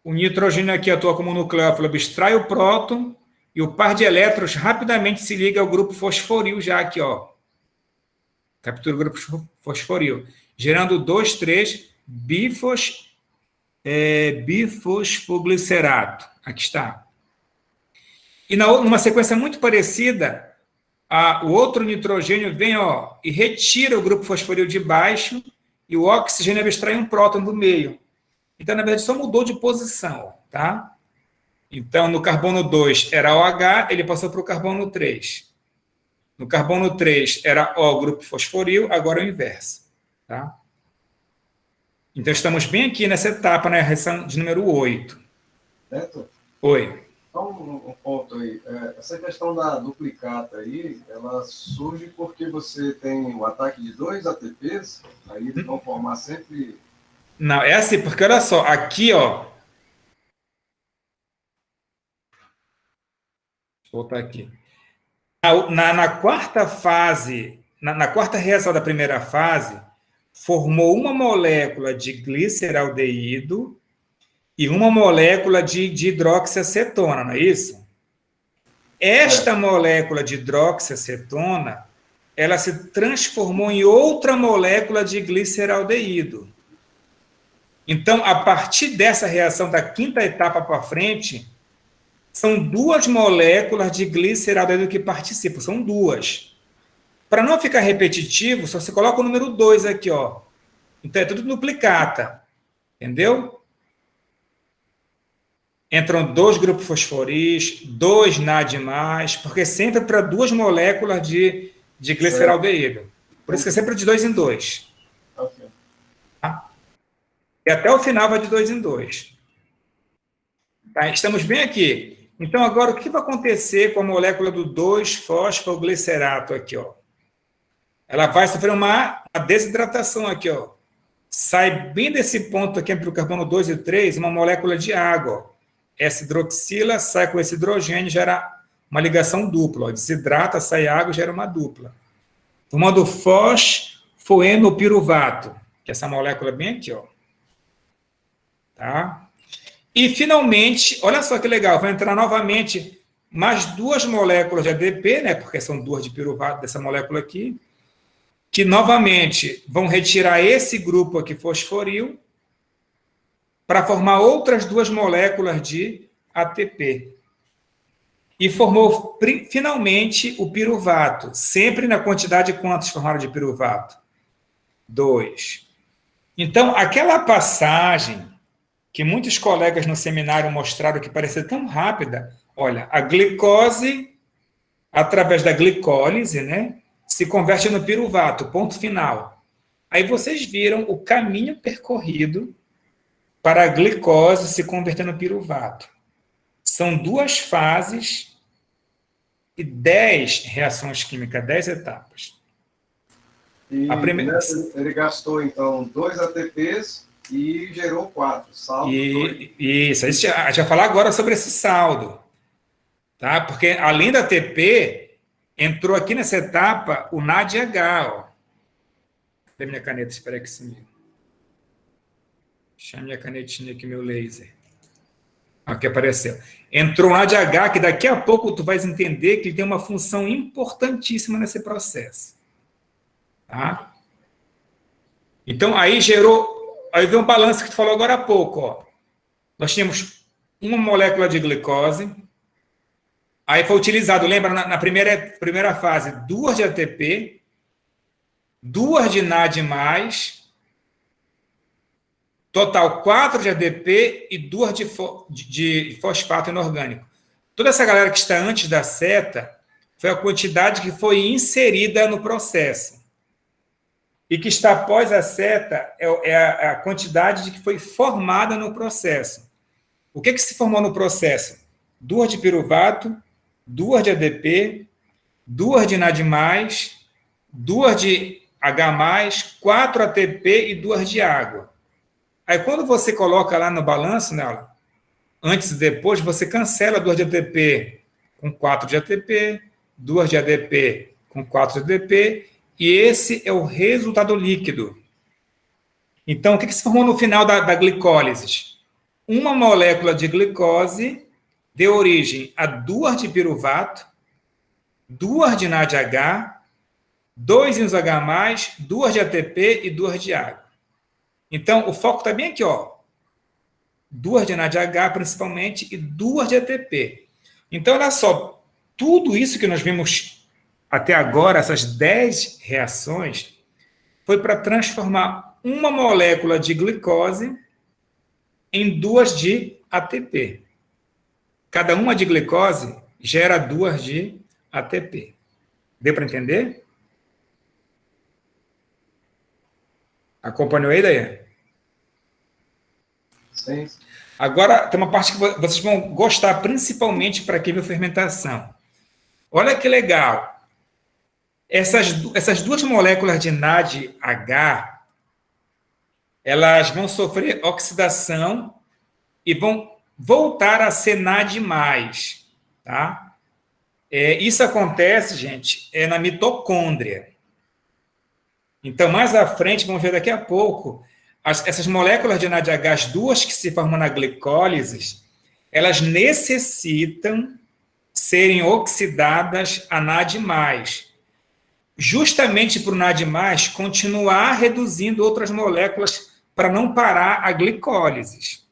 O nitrogênio aqui atua como nucleófilo, abstrai o próton e o par de elétrons rapidamente se liga ao grupo fosforil já aqui, ó. Captura o grupo fosforil, gerando 2,3-bifosfoglicerato. Aqui está. E numa sequência muito parecida, o outro nitrogênio vem e retira o grupo fosforil de baixo e o oxigênio abstrai um próton do meio. Então, na verdade, só mudou de posição, tá? Então, no carbono 2 era OH, ele passou para o carbono 3. No carbono 3 era O, grupo fosforil, agora é o inverso, tá? Então, estamos bem aqui nessa etapa, na reação de número 8. Neto? Oi. Então, um ponto aí. Essa questão da duplicata aí, ela surge porque você tem o ataque de 2 ATPs, aí eles vão formar sempre... Não, é assim, porque olha só, aqui, Deixa eu voltar aqui. Na quarta fase, na quarta reação da primeira fase, formou uma molécula de gliceraldeído e uma molécula de hidroxiacetona, não é isso? Esta molécula de hidroxiacetona, ela se transformou em outra molécula de gliceraldeído. Então, a partir dessa reação da quinta etapa para frente, são 2 moléculas de gliceraldeído que participam, são 2. Para não ficar repetitivo, só você coloca o número 2 aqui, Então, é tudo duplicata, entendeu? Entram 2 grupos fosforis, 2 NAD+, porque sempre para 2 moléculas de gliceraldeído. Por isso que é sempre de 2 em 2. Okay. Tá? E até o final vai de 2 em 2. Tá? Estamos bem aqui. Então, agora, o que vai acontecer com a molécula do 2-fosfoglicerato aqui, Ela vai sofrer uma desidratação aqui, Sai bem desse ponto aqui entre o carbono 2 e 3, uma molécula de água, Essa hidroxila sai com esse hidrogênio, gera uma ligação dupla, Desidrata, sai água, gera uma dupla. Formando fosfoenopiruvato, que é essa molécula bem aqui, Tá? E, finalmente, olha só que legal, vai entrar novamente mais 2 moléculas de ADP, né, porque são 2 de piruvato dessa molécula aqui, que, novamente, vão retirar esse grupo aqui fosforil para formar outras 2 moléculas de ATP. E formou, finalmente, o piruvato, sempre na quantidade de quantos formaram de piruvato? 2. Então, aquela passagem que muitos colegas no seminário mostraram que parecia tão rápida. Olha, a glicose, através da glicólise, né, se converte no piruvato, ponto final. Aí vocês viram o caminho percorrido para a glicose se converter no piruvato. São 2 fases e 10 reações químicas, 10 etapas. E ele gastou, então, 2 ATPs e gerou 4, saldo. Isso, a gente vai falar agora sobre esse saldo. Tá? Porque, além da ATP, entrou aqui nessa etapa o NADH. Cadê minha caneta? Espera aí que sumiu. Deixa a minha canetinha aqui, meu laser. Aqui apareceu. Entrou o NADH, que daqui a pouco tu vais entender que ele tem uma função importantíssima nesse processo. Tá? Então, aí gerou... Aí vem um balanço que tu falou agora há pouco. Nós tínhamos uma molécula de glicose, aí foi utilizado, lembra, na primeira fase, 2 de ATP, 2 de NAD+, total 4 de ADP e 2 de fosfato inorgânico. Toda essa galera que está antes da seta foi a quantidade que foi inserida no processo. E que está após a seta é a quantidade de que foi formada no processo. O que se formou no processo? 2 de piruvato, 2 de ADP, 2 de NAD+, 2 de H+, 4 ATP e 2 de água. Aí, quando você coloca lá no balanço, né, antes e depois, você cancela 2 de ATP com 4 de ATP, 2 de ADP com 4 de ADP, e esse é o resultado líquido. Então, o que se formou no final da glicólise? Uma molécula de glicose deu origem a 2 de piruvato, 2 de NADH, 2 íons H+, 2 de ATP e 2 de água. Então, o foco está bem aqui, 2 de NADH, principalmente, e 2 de ATP. Então, olha só, tudo isso que nós vimos até agora, essas 10 reações, foi para transformar uma molécula de glicose em 2 de ATP. Cada uma de glicose gera 2 de ATP. Deu para entender? Acompanhou aí, daí? Sim. Agora, tem uma parte que vocês vão gostar, principalmente para quem viu fermentação. Olha que legal. Essas 2 moléculas de NADH, elas vão sofrer oxidação e vão voltar a ser NAD+, tá? Isso acontece, gente, na mitocôndria. Então, mais à frente, vamos ver daqui a pouco, essas moléculas de NADH, as 2 que se formam na glicólise, elas necessitam serem oxidadas a NAD+, justamente para o NAD+, continuar reduzindo outras moléculas para não parar a glicólise.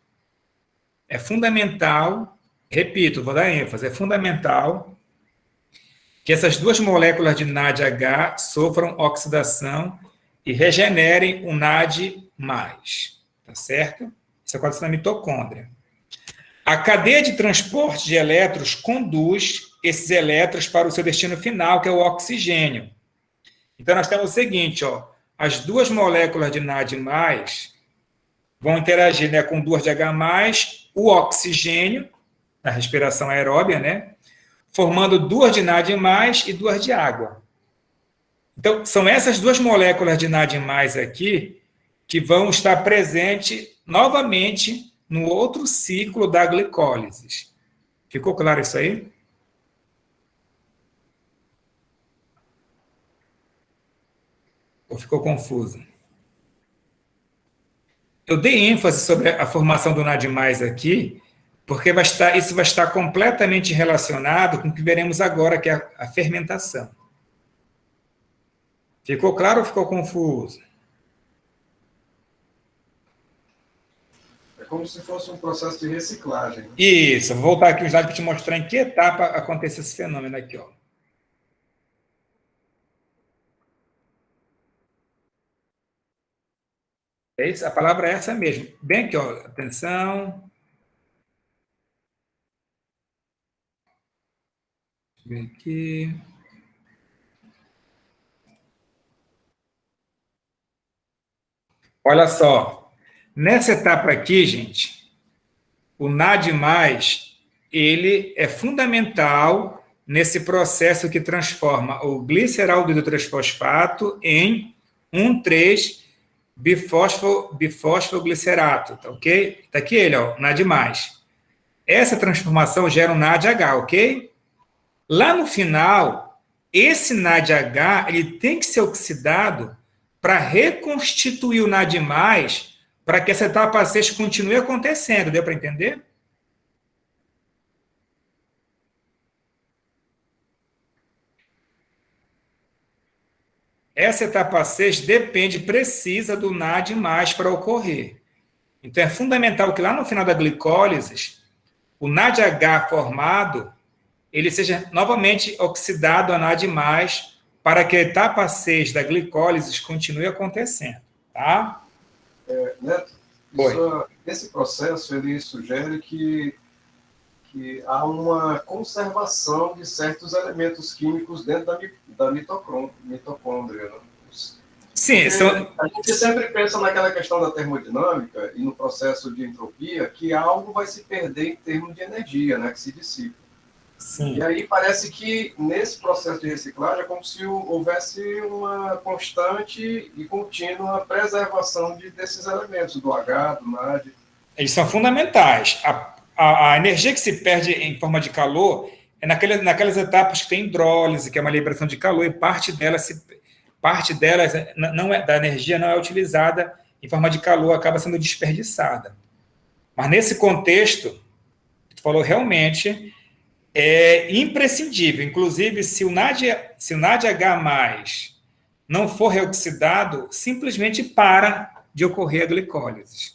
É fundamental, repito, vou dar ênfase, é fundamental que essas 2 moléculas de NADH sofram oxidação e regenerem o NAD+, tá certo? Isso acontece na mitocôndria. A cadeia de transporte de elétrons conduz esses elétrons para o seu destino final, que é o oxigênio. Então, nós temos o seguinte, ó, as 2 moléculas de NAD+, vão interagir, né, com 2 de H+, o oxigênio, na respiração aeróbia, né, formando 2 de NAD+, e 2 de água. Então, são essas 2 moléculas de NAD+, aqui, que vão estar presentes novamente no outro ciclo da glicólise. Ficou claro isso aí? Ou ficou confuso? Eu dei ênfase sobre a formação do NAD+, aqui, porque isso vai estar completamente relacionado com o que veremos agora, que é a fermentação. Ficou claro ou ficou confuso? É como se fosse um processo de reciclagem. Isso, vou voltar aqui um slide para te mostrar em que etapa acontece esse fenômeno aqui, ó. É isso, a palavra é essa mesmo. Bem aqui, ó, atenção. Deixa eu ver aqui. Olha só, nessa etapa aqui, gente, o NAD+, ele é fundamental nesse processo que transforma o gliceraldeidrotrifosfato em 1,3-bifosfoglicerato, tá ok? Tá aqui ele, ó, NAD+. Essa transformação gera um NADH, ok? Lá no final, esse NADH ele tem que ser oxidado para reconstituir o NAD+, para que essa etapa 6 continue acontecendo. Deu para entender? Essa etapa 6 precisa do NAD+, para ocorrer. Então, é fundamental que lá no final da glicólise, o NADH formado, ele seja novamente oxidado a NAD+, para que a etapa 6 da glicólise continue acontecendo, tá? Neto, esse processo, ele sugere que há uma conservação de certos elementos químicos dentro da mitocôndria. Né? Sim, a gente sempre pensa naquela questão da termodinâmica e no processo de entropia, que algo vai se perder em termos de energia, né, que se dissipa. Sim. E aí parece que nesse processo de reciclagem é como se houvesse uma constante e contínua preservação desses elementos, do H, do NAD. Eles são fundamentais. A energia que se perde em forma de calor é naquelas etapas que tem hidrólise, que é uma liberação de calor, e parte delas da energia não é utilizada em forma de calor, acaba sendo desperdiçada. Mas nesse contexto, tu falou realmente é imprescindível. Inclusive, se o NADH+, não for reoxidado, simplesmente para de ocorrer a glicólise.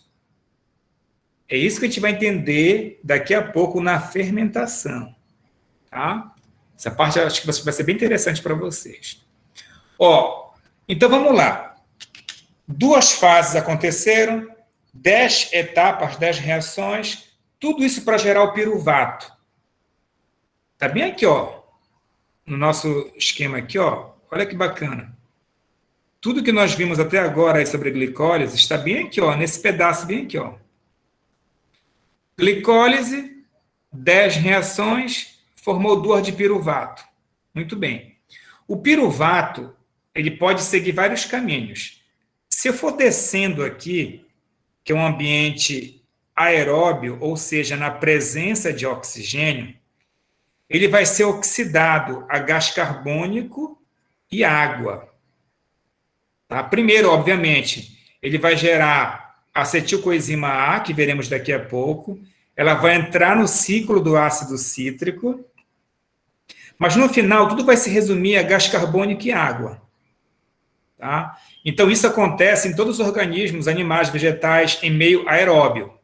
É isso que a gente vai entender daqui a pouco na fermentação. Tá? Essa parte eu acho que vai ser bem interessante para vocês. Ó, então vamos lá. 2 fases aconteceram, 10 etapas, 10 reações, tudo isso para gerar o piruvato. Tá bem aqui, ó, no nosso esquema aqui, ó. Olha que bacana. Tudo que nós vimos até agora aí sobre glicólise está bem aqui, ó, nesse pedaço bem aqui, ó. Glicólise, 10 reações, formou 2 de piruvato. Muito bem. O piruvato, ele pode seguir vários caminhos. Se eu for descendo aqui, que é um ambiente aeróbio, ou seja, na presença de oxigênio, ele vai ser oxidado a gás carbônico e água. Tá? Primeiro, obviamente, ele vai gerar acetilcoenzima A, que veremos daqui a pouco. Ela vai entrar no ciclo do ácido cítrico, mas no final tudo vai se resumir a gás carbônico e água. Tá? Então, isso acontece em todos os organismos, animais, vegetais, em meio aeróbio,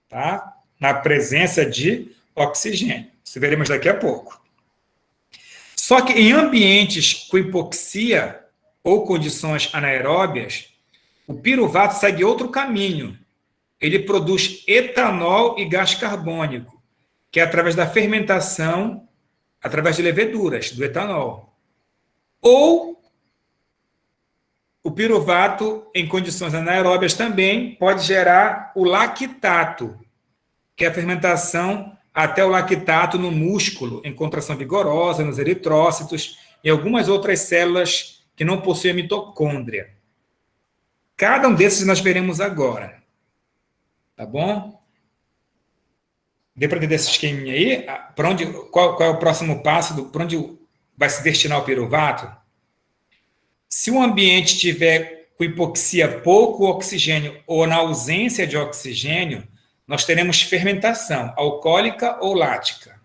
tá? Na presença de oxigênio. Isso veremos daqui a pouco. Só que em ambientes com hipoxia ou condições anaeróbias, o piruvato segue outro caminho. Ele produz etanol e gás carbônico, que é através da fermentação, através de leveduras, do etanol. Ou o piruvato, em condições anaeróbias também, pode gerar o lactato, que é a fermentação até o lactato no músculo, em contração vigorosa, nos eritrócitos e algumas outras células que não possuem a mitocôndria. Cada um desses nós veremos agora. Tá bom? Deu para entender esse esqueminha aí? Qual é o próximo passo? Para onde vai se destinar o piruvato? Se o ambiente tiver com hipoxia pouco oxigênio ou na ausência de oxigênio, nós teremos fermentação alcoólica ou lática.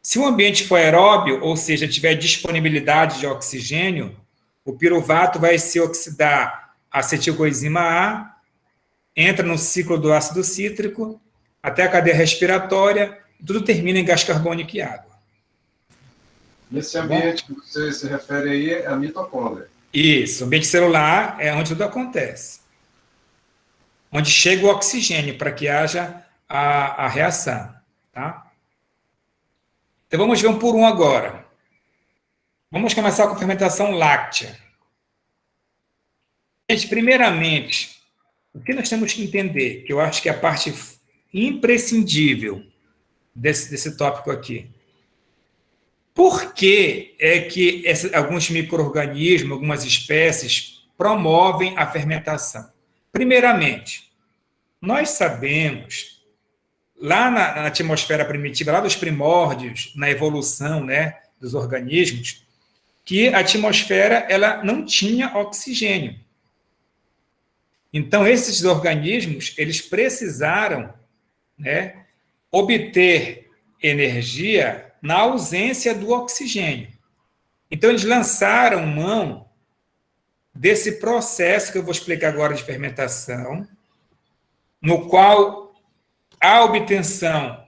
Se o ambiente for aeróbio, ou seja, tiver disponibilidade de oxigênio, o piruvato vai se oxidar a acetilcoenzima A, entra no ciclo do ácido cítrico, até a cadeia respiratória, e tudo termina em gás carbônico e água. Nesse ambiente que você se refere aí é a mitocôndria. Isso, o ambiente celular é onde tudo acontece. Onde chega o oxigênio para que haja a reação. Tá? Então vamos ver um por um agora. Vamos começar com a fermentação láctea. Gente, primeiramente, o que nós temos que entender, que eu acho que é a parte imprescindível desse tópico aqui. Por que é que alguns micro-organismos, algumas espécies, promovem a fermentação? Primeiramente, nós sabemos, lá na atmosfera primitiva, lá dos primórdios, na evolução, né, dos organismos, que a atmosfera ela não tinha oxigênio. Então, esses organismos, eles precisaram, né, obter energia na ausência do oxigênio. Então, eles lançaram mão desse processo que eu vou explicar agora de fermentação, no qual há obtenção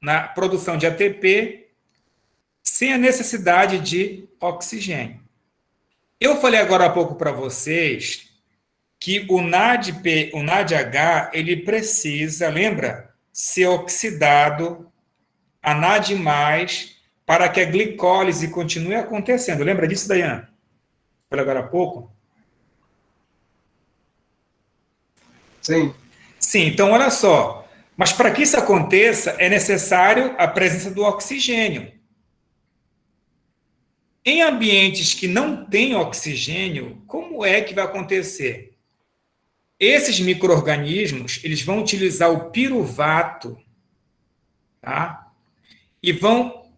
na produção de ATP sem a necessidade de oxigênio. Eu falei agora há pouco para vocês que o NADP, o NADH, ele precisa, lembra, ser oxidado a NAD+, para que a glicólise continue acontecendo. Lembra disso, Dayan? Falei agora há pouco? Sim. Sim, então olha só. Mas para que isso aconteça, é necessário a presença do oxigênio. Em ambientes que não têm oxigênio, como é que vai acontecer? Esses micro-organismos, eles vão utilizar o piruvato, tá? E vão,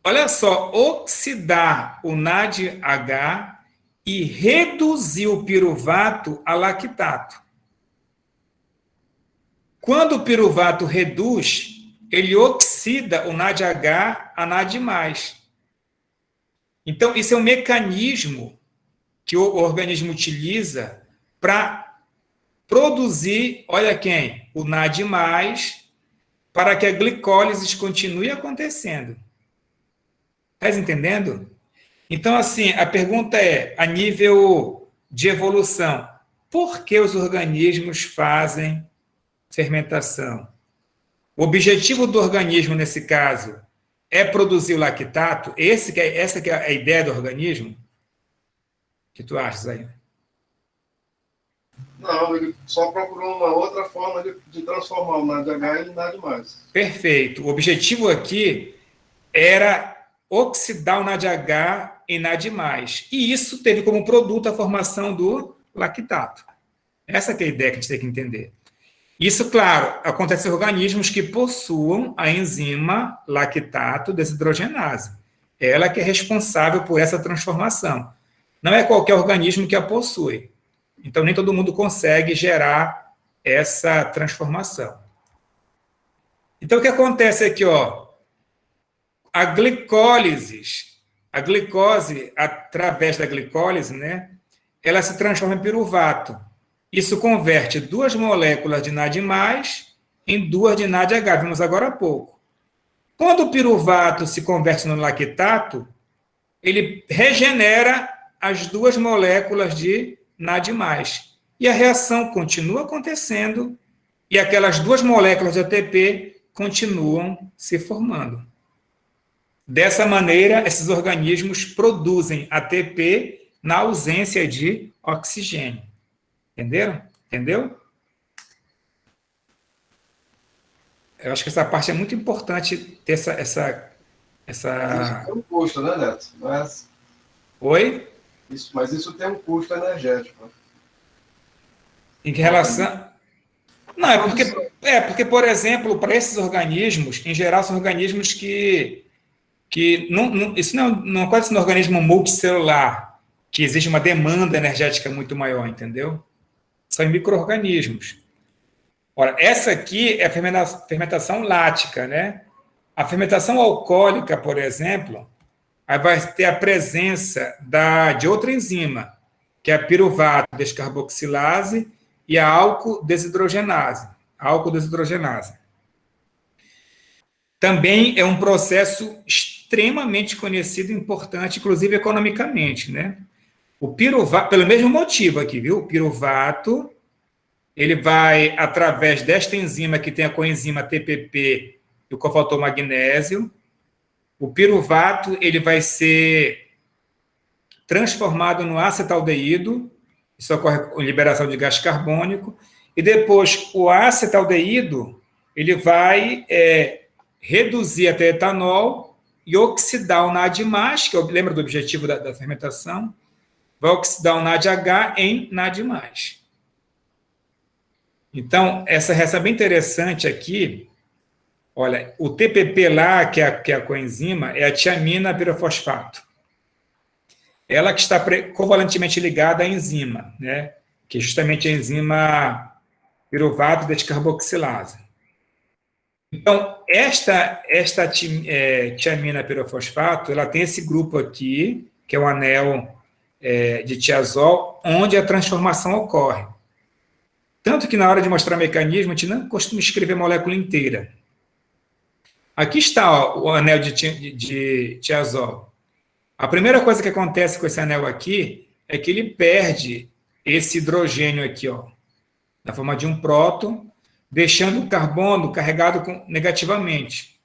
olha só, oxidar o NADH e reduzir o piruvato a lactato. Quando o piruvato reduz, ele oxida o NADH a NAD+. Então, isso é um mecanismo que o organismo utiliza para produzir, olha quem? O NAD+, para que a glicólise continue acontecendo. Estás entendendo? Então, assim, a pergunta é, a nível de evolução, por que os organismos fazem fermentação? O objetivo do organismo, nesse caso, é produzir o lactato? Essa que é a ideia do organismo? O que tu achas aí? Não, ele só procurou uma outra forma de transformar o NADH em NAD+. Perfeito. O objetivo aqui era oxidar o NADH em NAD+. E isso teve como produto a formação do lactato. Essa que é a ideia que a gente tem que entender. Isso, claro, acontece em organismos que possuam a enzima lactato desidrogenase. Ela que é responsável por essa transformação. Não é qualquer organismo que a possui. Então, nem todo mundo consegue gerar essa transformação. Então, o que acontece aqui, ó? A glicose, através da glicólise, né, ela se transforma em piruvato. Isso converte 2 moléculas de NAD+, em 2 de NADH, vimos agora há pouco. Quando o piruvato se converte no lactato, ele regenera as 2 moléculas de NAD+. E a reação continua acontecendo e aquelas 2 moléculas de ATP continuam se formando. Dessa maneira, esses organismos produzem ATP na ausência de oxigênio. Entenderam? Entendeu? Eu acho que essa parte é muito importante ter essa... Isso tem um custo, né, Neto? Mas... Oi? Mas isso tem um custo energético. Em que relação... Não, porque, por exemplo, para esses organismos, em geral, são organismos que isso não acontece no organismo multicelular, que existe uma demanda energética muito maior, entendeu? São em micro-organismos. Ora, essa aqui é a fermentação lática, né? A fermentação alcoólica, por exemplo, aí vai ter a presença de outra enzima, que é a piruvato descarboxilase e a álcool-desidrogenase. Também é um processo extremamente conhecido e importante, inclusive economicamente, né? O piruvato, pelo mesmo motivo aqui, viu? O piruvato, ele vai, através desta enzima que tem a coenzima TPP e o cofator magnésio, o piruvato, ele vai ser transformado no acetaldeído, isso ocorre com liberação de gás carbônico, e depois o acetaldeído, ele vai reduzir até etanol e oxidar o NAD+, que lembra do objetivo da fermentação, vai oxidar o NADH em NAD+. Então, essa reação é bem interessante aqui. Olha, o TPP lá, que é a coenzima, é a tiamina pirofosfato. Ela que está covalentemente ligada à enzima, né? Que é justamente a enzima piruvato descarboxilase. Então, esta tiamina pirofosfato, ela tem esse grupo aqui, que é o anel de tiazol, onde a transformação ocorre. Tanto que na hora de mostrar o mecanismo, a gente não costuma escrever a molécula inteira. Aqui está, ó, o anel de tiazol. A primeira coisa que acontece com esse anel aqui é que ele perde esse hidrogênio aqui, ó, na forma de um próton, deixando o carbono carregado negativamente.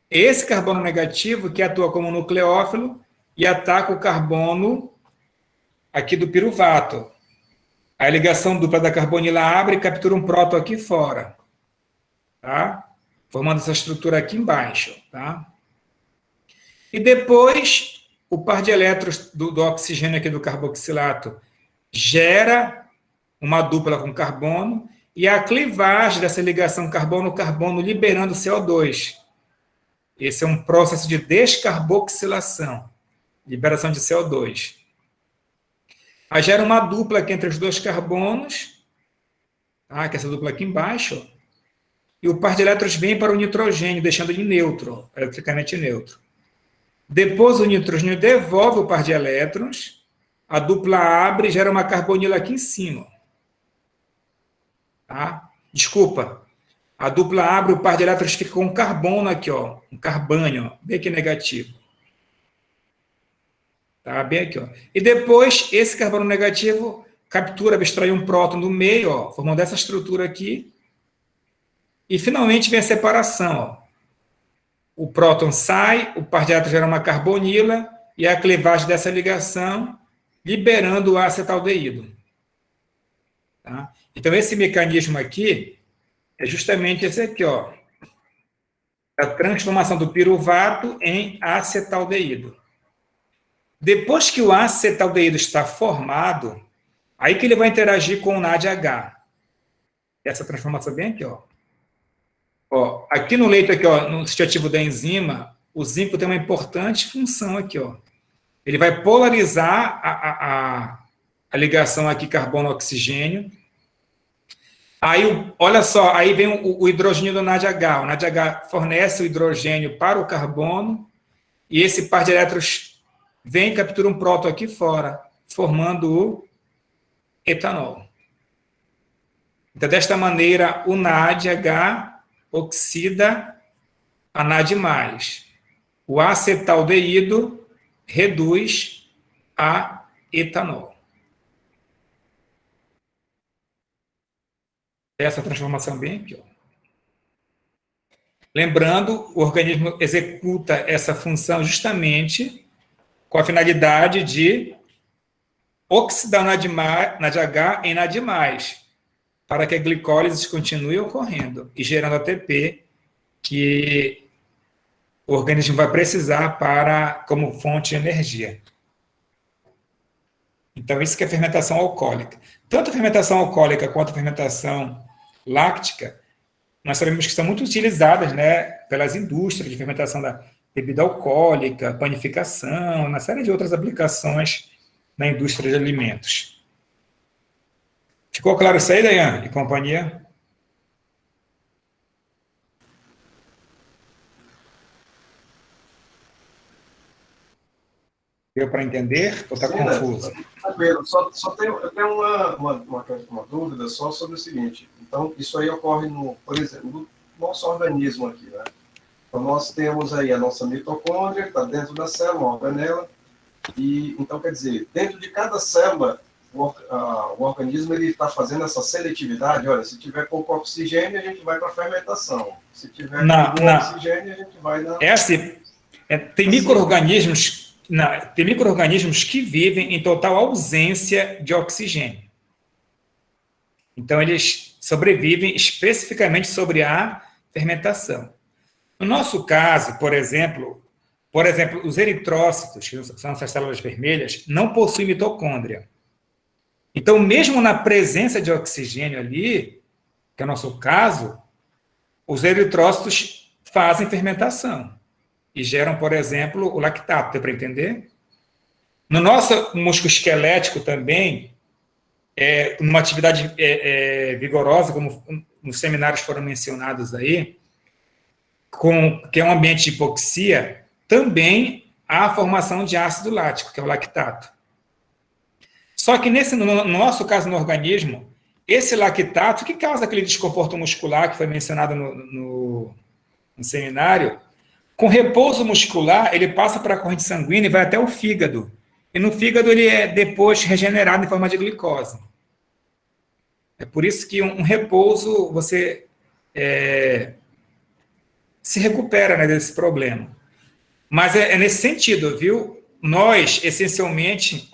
Esse carbono negativo que atua como nucleófilo e ataca o carbono aqui do piruvato. A ligação dupla da carbonila abre e captura um próton aqui fora, tá? Formando essa estrutura aqui embaixo, tá? E depois, o par de elétrons do oxigênio aqui do carboxilato gera uma dupla com carbono e a clivagem dessa ligação carbono-carbono liberando CO2. Esse é um processo de descarboxilação, liberação de CO2. Aí gera uma dupla aqui entre os 2 carbonos, tá? Que é essa dupla aqui embaixo, ó, e o par de elétrons vem para o nitrogênio, deixando ele neutro, eletricamente neutro. Depois o nitrogênio devolve o par de elétrons, a dupla abre e gera uma carbonila aqui em cima. Tá? Desculpa, a dupla abre, o par de elétrons fica com um carbono aqui, ó, um carbânio, ó, bem aqui negativo. Tá bem aqui, ó. E depois, esse carbono negativo captura, abstrai um próton do meio, ó, formando essa estrutura aqui. E, finalmente, vem a separação, ó. O próton sai, o par de átomos gera uma carbonila, e a clivagem dessa ligação, liberando o acetaldeído. Tá? Então, esse mecanismo aqui é justamente esse aqui, ó. A transformação do piruvato em acetaldeído. Depois que o acetaldeído está formado, aí que ele vai interagir com o NADH. Essa transformação bem aqui, ó. Ó, aqui no leito, aqui, ó, no sítio ativo da enzima, o zinco tem uma importante função aqui, ó. Ele vai polarizar a ligação aqui carbono-oxigênio. Aí, olha só, aí vem o hidrogênio do NADH. O NADH fornece o hidrogênio para o carbono e esse par de elétrons vem e captura um próton aqui fora, formando o etanol. Então, desta maneira, o NADH oxida a NAD+. O acetaldeído reduz a etanol. Essa transformação bem aqui, ó. Lembrando, o organismo executa essa função justamente com a finalidade de oxidar o NADH em NAD+, para que a glicólise continue ocorrendo e gerando ATP, que o organismo vai precisar como fonte de energia. Então, isso que é a fermentação alcoólica. Tanto a fermentação alcoólica quanto a fermentação láctica, nós sabemos que são muito utilizadas, né, pelas indústrias de fermentação da bebida alcoólica, panificação, uma série de outras aplicações na indústria de alimentos. Ficou claro isso aí, Daiane e companhia? Deu para entender? Ou está confuso? Eu tenho uma dúvida só sobre o seguinte. Então, isso aí ocorre, por exemplo, no nosso organismo aqui, né? Então, nós temos aí a nossa mitocôndria, que está dentro da célula, uma organela, e, então, quer dizer, dentro de cada célula, o organismo está fazendo essa seletividade. Olha, se tiver pouco oxigênio, a gente vai para a fermentação. Se tiver pouco oxigênio, a gente vai na... Tem micro-organismos que vivem em total ausência de oxigênio. Então, eles sobrevivem especificamente sobre a fermentação. No nosso caso, por exemplo, os eritrócitos, que são essas células vermelhas, não possuem mitocôndria. Então, mesmo na presença de oxigênio ali, que é o nosso caso, os eritrócitos fazem fermentação e geram, por exemplo, o lactato, deu para entender? No nosso músculo esquelético também, numa atividade vigorosa, como nos seminários foram mencionados aí, que é um ambiente de hipoxia, também há a formação de ácido lático, que é o lactato. Só que no nosso caso, no organismo, esse lactato, que causa aquele desconforto muscular que foi mencionado no seminário, com repouso muscular, ele passa para a corrente sanguínea e vai até o fígado. E no fígado ele é depois regenerado em forma de glicose. É por isso que um repouso você se recupera, né, desse problema. Mas é nesse sentido, viu? Nós, essencialmente,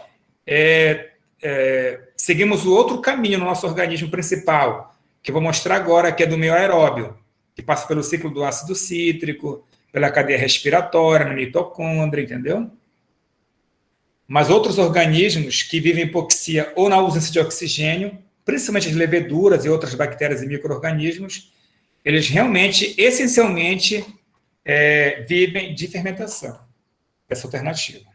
seguimos o outro caminho no nosso organismo principal, que eu vou mostrar agora, que é do meio aeróbio, que passa pelo ciclo do ácido cítrico, pela cadeia respiratória, na mitocôndria, entendeu? Mas outros organismos que vivem em hipoxia ou na ausência de oxigênio, principalmente as leveduras e outras bactérias e micro-organismos, eles realmente, essencialmente, vivem de fermentação. Essa alternativa.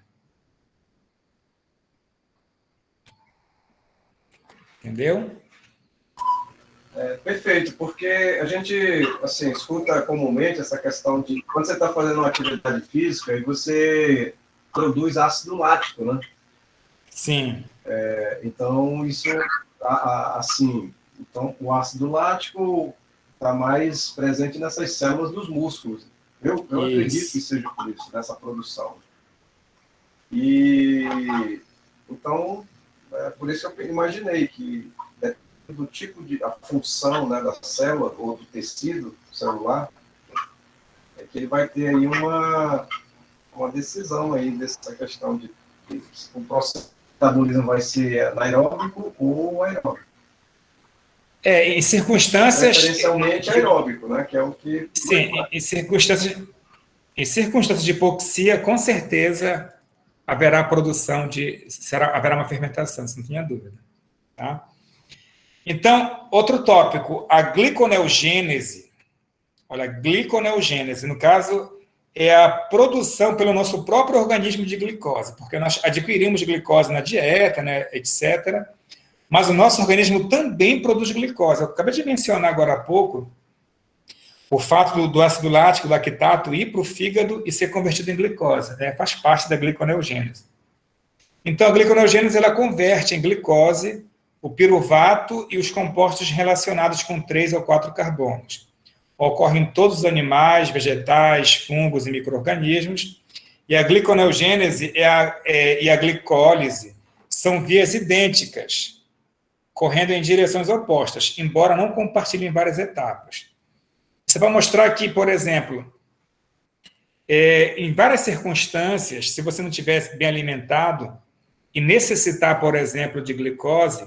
Entendeu? Perfeito, porque a gente assim, escuta comumente essa questão de quando você está fazendo uma atividade física e você produz ácido lático, né? Sim. Então, isso, assim, então, o ácido lático está mais presente nessas células dos músculos. Eu acredito que seja por isso, nessa produção. E então, por isso eu imaginei que, do tipo de a função, né, da célula ou do tecido celular, é que ele vai ter aí uma decisão aí dessa questão de o processo de metabolismo vai ser anaeróbico ou aeróbico. Em circunstâncias... Preferencialmente aeróbico, né, que é o que... Sim, em circunstâncias de hipoxia, com certeza haverá produção haverá uma fermentação, isso não tinha dúvida. Tá? Então, outro tópico, a gliconeogênese. Olha, gliconeogênese, no caso, é a produção pelo nosso próprio organismo de glicose, porque nós adquirimos glicose na dieta, né, etc., mas o nosso organismo também produz glicose. Eu acabei de mencionar agora há pouco o fato do ácido lático, do lactato, ir para o fígado e ser convertido em glicose, né? Faz parte da gliconeogênese. Então, a gliconeogênese ela converte em glicose o piruvato e os compostos relacionados com 3 ou 4 carbonos. Ocorre em todos os animais, vegetais, fungos e micro-organismos, e a gliconeogênese e a glicólise são vias idênticas, correndo em direções opostas, embora não compartilhem várias etapas. Você vai mostrar que, por exemplo, em várias circunstâncias, se você não estiver bem alimentado e necessitar, por exemplo, de glicose,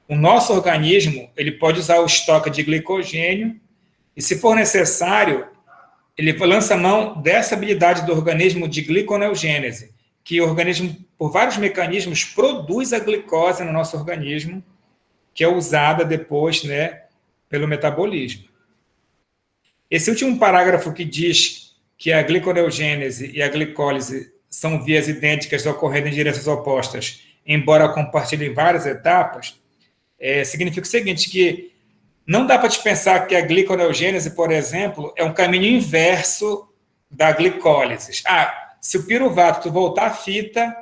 o nosso organismo ele pode usar o estoque de glicogênio e, se for necessário, ele lança mão dessa habilidade do organismo de gliconeogênese, que o organismo, por vários mecanismos, produz a glicose no nosso organismo, que é usada depois, né, pelo metabolismo. Esse último parágrafo que diz que a gliconeogênese e a glicólise são vias idênticas ocorrendo em direções opostas, embora compartilhem várias etapas, significa o seguinte, que não dá para te pensar que a gliconeogênese, por exemplo, é um caminho inverso da glicólise. Se o piruvato tu voltar à fita,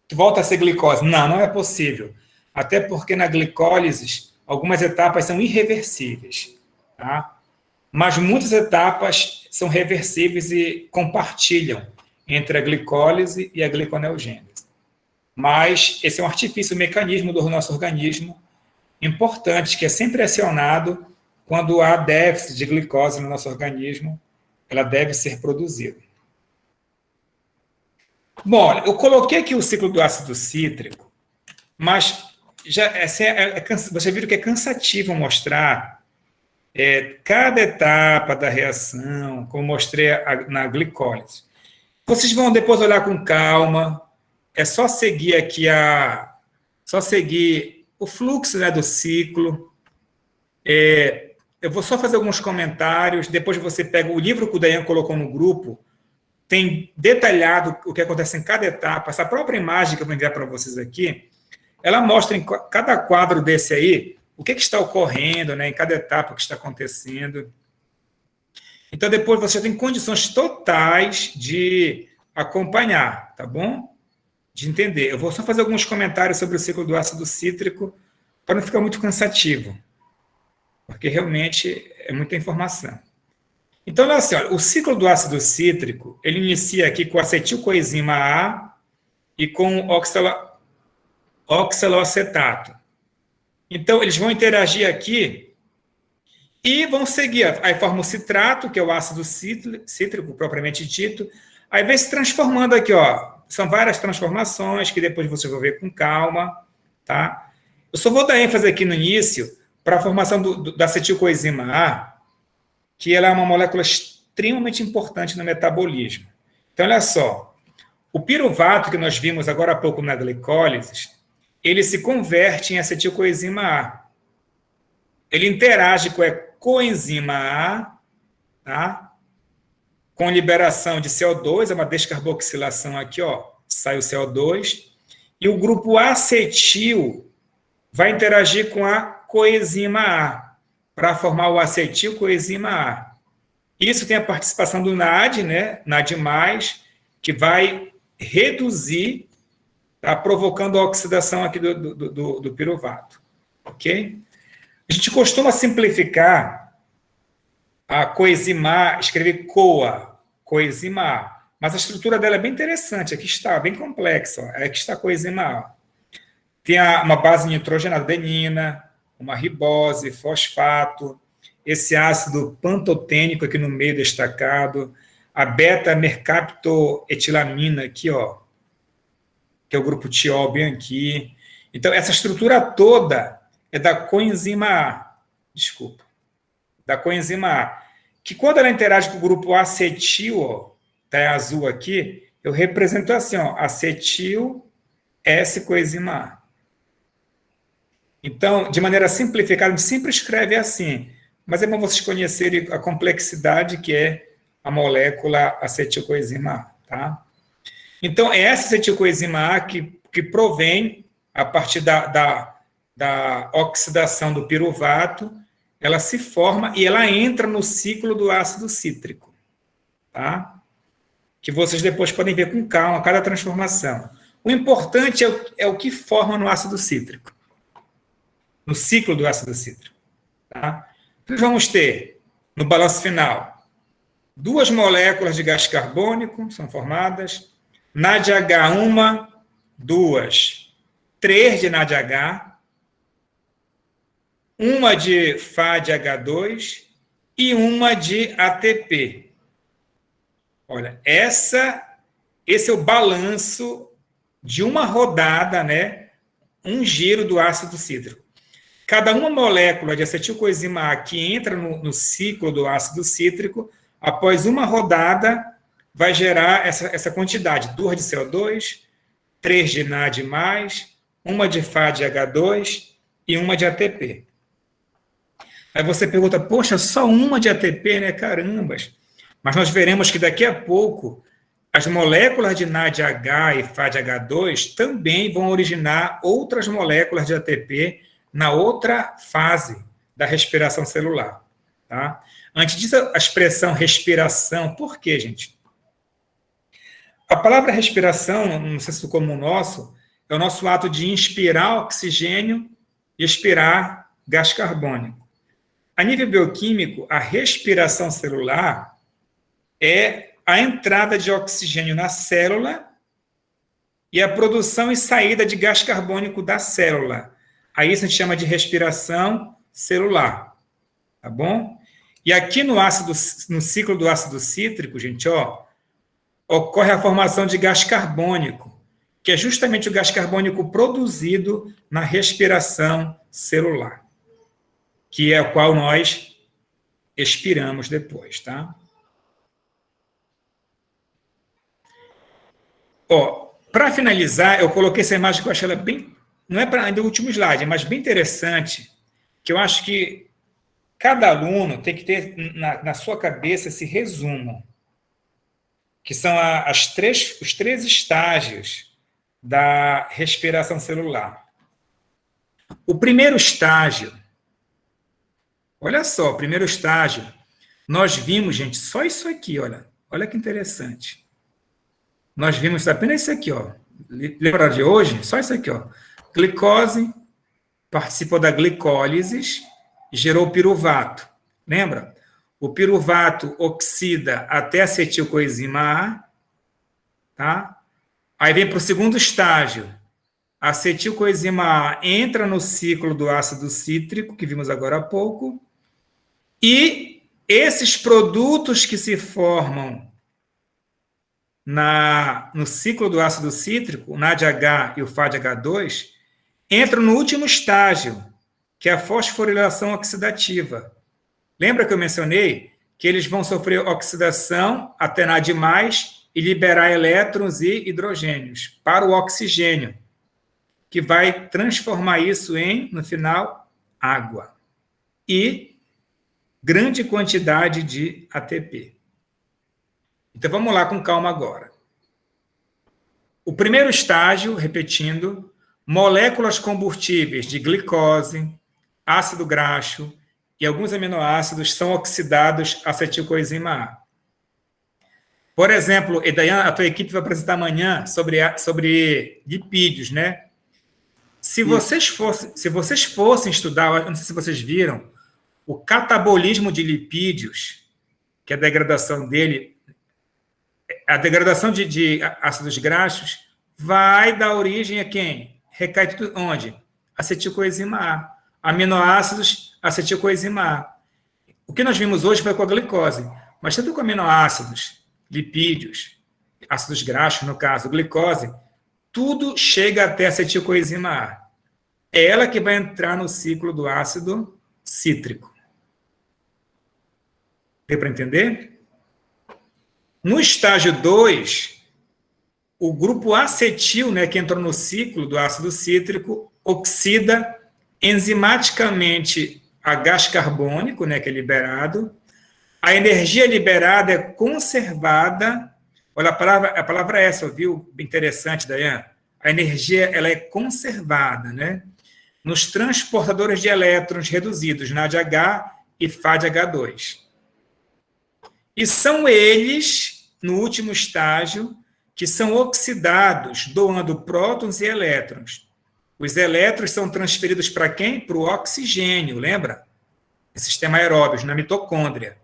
tu volta a ser glicose. Não é possível. Até porque na glicólise, algumas etapas são irreversíveis, tá? Mas muitas etapas são reversíveis e compartilham entre a glicólise e a gliconeogênese. Mas esse é um artifício, um mecanismo do nosso organismo importante, que é sempre acionado quando há déficit de glicose no nosso organismo, ela deve ser produzida. Bom, eu coloquei aqui o ciclo do ácido cítrico, mas você viu que é cansativo mostrar cada etapa da reação, como mostrei na glicólise. Vocês vão depois olhar com calma, é só seguir aqui o fluxo, né, do ciclo. Eu vou só fazer alguns comentários, depois você pega o livro que o Dayan colocou no grupo, tem detalhado o que acontece em cada etapa. Essa própria imagem que eu vou enviar para vocês aqui, ela mostra em cada quadro desse aí o que está ocorrendo, né, em cada etapa que está acontecendo. Então, depois você tem condições totais de acompanhar, tá bom? De entender. Eu vou só fazer alguns comentários sobre o ciclo do ácido cítrico para não ficar muito cansativo, porque realmente é muita informação. Então, olha assim, o ciclo do ácido cítrico, ele inicia aqui com acetilcoenzima A e com oxaloacetato. Então, eles vão interagir aqui e vão seguir. Aí forma o citrato, que é o ácido cítrico, propriamente dito. Aí vem se transformando aqui, ó. São várias transformações que depois você vai ver com calma, tá? Eu só vou dar ênfase aqui no início para a formação da acetilcoenzima A, que ela é uma molécula extremamente importante no metabolismo. Então, olha só. O piruvato que nós vimos agora há pouco na glicólise, ele se converte em acetilcoenzima A. Ele interage com a coenzima A, tá? Com liberação de CO2, é uma descarboxilação aqui, ó, sai o CO2, e o grupo acetil vai interagir com a coenzima A, para formar o acetilcoenzima A. Isso tem a participação do NAD, né, NAD+, que vai reduzir, tá, provocando a oxidação aqui do piruvato, ok? A gente costuma simplificar a coenzima A, escrever coenzima A, Mas a estrutura dela é bem interessante. Aqui está, bem complexa. Ó. Aqui está a coenzima A. Tem uma base nitrogenada, adenina, uma ribose, fosfato, esse ácido pantotênico aqui no meio destacado, a beta-mercaptoetilamina aqui, ó, que é o grupo tiol bem aqui. Então, essa estrutura toda é da coenzima A. Desculpa. Da coenzima A. Que quando ela interage com o grupo acetil, ó, tá em azul aqui, eu represento assim, ó, acetil S-coenzima A. Então, de maneira simplificada, a gente sempre escreve assim, mas é bom vocês conhecerem a complexidade que é a molécula acetilcoenzima A, tá? Então, é essa acetilcoenzima A que provém, a partir da oxidação do piruvato, ela se forma e ela entra no ciclo do ácido cítrico, tá? Que vocês depois podem ver com calma cada transformação. O importante é o que forma no ácido cítrico, no ciclo do ácido cítrico, tá? Nós vamos ter, no balanço final, 2 moléculas de gás carbônico são formadas, NADH 1, 2, 3 de NADH, 1 de FADH2 e 1 de ATP. Olha, esse é o balanço de uma rodada, né? Um giro do ácido cítrico. Cada uma molécula de acetilcoenzima A que entra no ciclo do ácido cítrico, após uma rodada, vai gerar essa quantidade, 2 de CO2, 3 de NAD+, 1 de FADH2 e 1 de ATP. Aí você pergunta, poxa, só 1 de ATP, né? Carambas! Mas nós veremos que daqui a pouco as moléculas de NADH e FADH2 também vão originar outras moléculas de ATP na outra fase da respiração celular. Tá? Antes disso, a expressão respiração, por quê, gente? A palavra respiração, no senso comum nosso, é o nosso ato de inspirar oxigênio e expirar gás carbônico. A nível bioquímico, a respiração celular é a entrada de oxigênio na célula e a produção e saída de gás carbônico da célula. Aí isso a gente chama de respiração celular, tá bom? E aqui no ciclo do ácido cítrico, gente, ó, ocorre a formação de gás carbônico, que é justamente o gás carbônico produzido na respiração celular, que é o qual nós expiramos depois, tá? Ó, para finalizar, eu coloquei essa imagem que eu achei ela bem, não é para ainda o último slide, mas bem interessante, que eu acho que cada aluno tem que ter na sua cabeça esse resumo, que são os 3 estágios da respiração celular. O primeiro estágio, olha só, o primeiro estágio, nós vimos, gente, só isso aqui, olha que interessante. Nós vimos apenas isso aqui, ó. Lembra de hoje? Só isso aqui, ó. Glicose participou da glicólise e gerou piruvato. Lembra? O piruvato oxida até acetilcoenzima A, tá? Aí vem para o segundo estágio. A acetilcoenzima A entra no ciclo do ácido cítrico, que vimos agora há pouco, e esses produtos que se formam no ciclo do ácido cítrico, o NADH e o FADH2, entram no último estágio, que é a fosforilação oxidativa. Lembra que eu mencionei que eles vão sofrer oxidação até NAD+, e liberar elétrons e hidrogênios para o oxigênio, que vai transformar isso em, no final, água. E grande quantidade de ATP. Então, vamos lá com calma agora. O primeiro estágio, repetindo, moléculas combustíveis de glicose, ácido graxo e alguns aminoácidos são oxidados a acetilcoenzima A. Por exemplo, Edayan, a tua equipe vai apresentar amanhã sobre lipídios, né? Se vocês fossem estudar, não sei se vocês viram, o catabolismo de lipídios, que é a degradação dele, a degradação de ácidos graxos vai dar origem a quem? Recai tudo onde? Acetilcoenzima A. Aminoácidos, acetilcoenzima A. O que nós vimos hoje foi com a glicose, mas tanto com aminoácidos, lipídios, ácidos graxos, no caso, glicose, tudo chega até a acetilcoenzima A. É ela que vai entrar no ciclo do ácido cítrico. Deu para entender? No estágio 2, o grupo acetil, né, que entrou no ciclo do ácido cítrico, oxida enzimaticamente a gás carbônico, né, que é liberado. A energia liberada é conservada. Olha, a palavra é essa, viu? Interessante, Dayan. A energia ela é conservada, né, nos transportadores de elétrons reduzidos, NADH e FADH2. E são eles, no último estágio, que são oxidados, doando prótons e elétrons. Os elétrons são transferidos para quem? Para o oxigênio, lembra? O sistema aeróbio, na mitocôndria,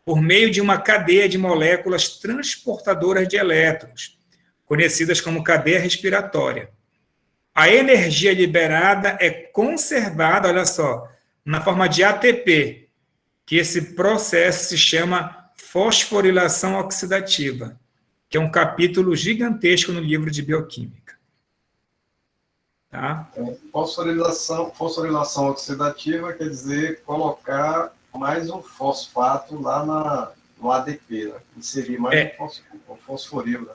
por meio de uma cadeia de moléculas transportadoras de elétrons, conhecidas como cadeia respiratória. A energia liberada é conservada, olha só, na forma de ATP, que esse processo se chama fosforilação oxidativa, que é um capítulo gigantesco no livro de bioquímica. Tá? Fosforilação oxidativa quer dizer colocar mais um fosfato lá no ADP, né? Inserir mais um fosforilo. Né?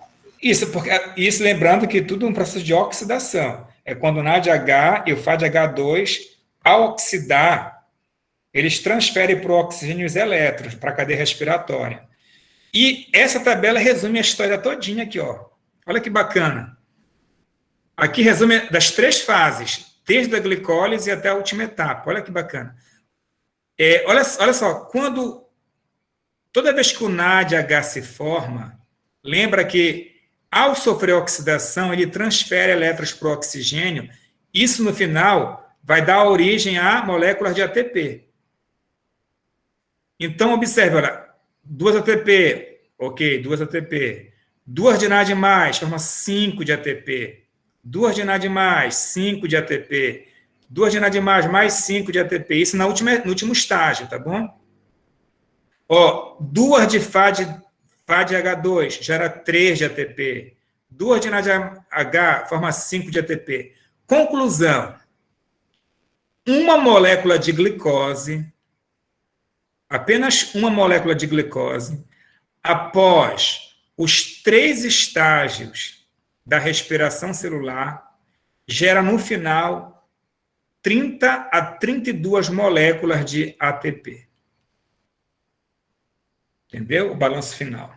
Isso lembrando que tudo é um processo de oxidação. É quando o NADH e o FADH2, ao oxidar, eles transferem para o oxigênio os elétrons, para a cadeia respiratória. E essa tabela resume a história todinha aqui, ó. Olha que bacana. Aqui resume das 3 fases, desde a glicólise até a última etapa. Olha que bacana. Olha só, toda vez que o NADH se forma, lembra que, ao sofrer oxidação, ele transfere elétrons para o oxigênio. Isso, no final, vai dar origem a moléculas de ATP. Então, observe, olha, 2 ATP, ok, 2 ATP. 2 de NAD+, forma 5 de ATP. 2 de NAD+, 5 de ATP. 2 de NAD+, mais 5 de ATP. Isso no último estágio, tá bom? Ó, 2 de FADH2 gera 3 de ATP. 2 de NADH forma 5 de ATP. Conclusão. Uma molécula de glicose, apenas uma molécula de glicose, após os 3 estágios da respiração celular, gera no final 30 a 32 moléculas de ATP. Entendeu? O balanço final.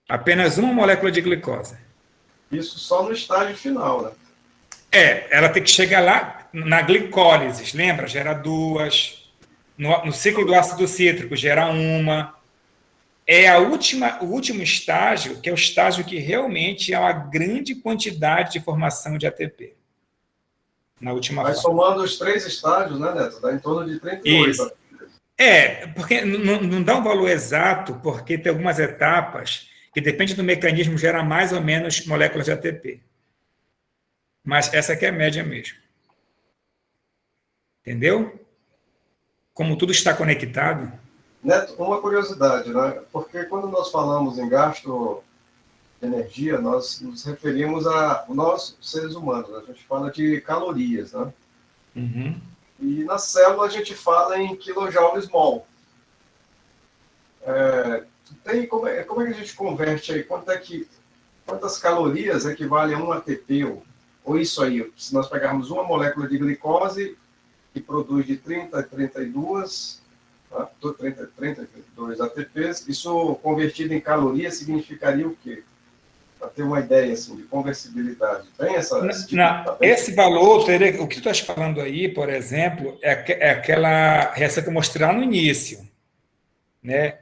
Apenas uma molécula de glicose. Isso só no estágio final, né? Ela tem que chegar lá na glicólise, lembra? Gera 2. No ciclo do ácido cítrico, gera 1. É o último estágio, que é o estágio que realmente é uma grande quantidade de formação de ATP. Na última fase. Mas somando os 3 estágios, né, Neto? Dá em torno de 38. Isso. Porque não dá um valor exato, porque tem algumas etapas que, depende do mecanismo, gera mais ou menos moléculas de ATP. Mas essa aqui é a média mesmo. Entendeu? Como tudo está conectado. Neto, uma curiosidade, né? Porque quando nós falamos em gasto de energia, nós nos referimos a nós, seres humanos. Né? A gente fala de calorias, né? Uhum. E na célula a gente fala em kilojoules mol. Como é que a gente converte aí? Quantas calorias equivale a 1 ATP? Ou isso aí, se nós pegarmos uma molécula de glicose que produz de 30 a 32, tá? 32 ATPs, isso convertido em calorias significaria o quê? Para ter uma ideia assim, de conversibilidade. Tem esse valor, o que tu estás falando aí, por exemplo, é aquela reação que eu mostrar no início. Né?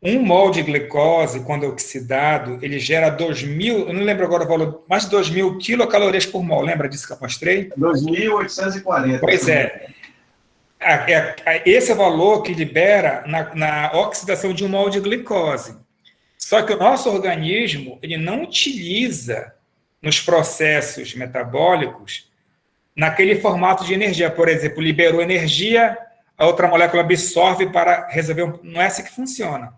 1 mol de glicose, quando oxidado, ele gera 2.000, eu não lembro agora o valor, mais de 2.000 quilocalorias por mol. Lembra disso que eu mostrei? 2.840. Pois é. Esse é o valor que libera na oxidação de 1 mol de glicose. Só que o nosso organismo, ele não utiliza nos processos metabólicos naquele formato de energia. Por exemplo, liberou energia, a outra molécula absorve para resolver. Não é assim que funciona.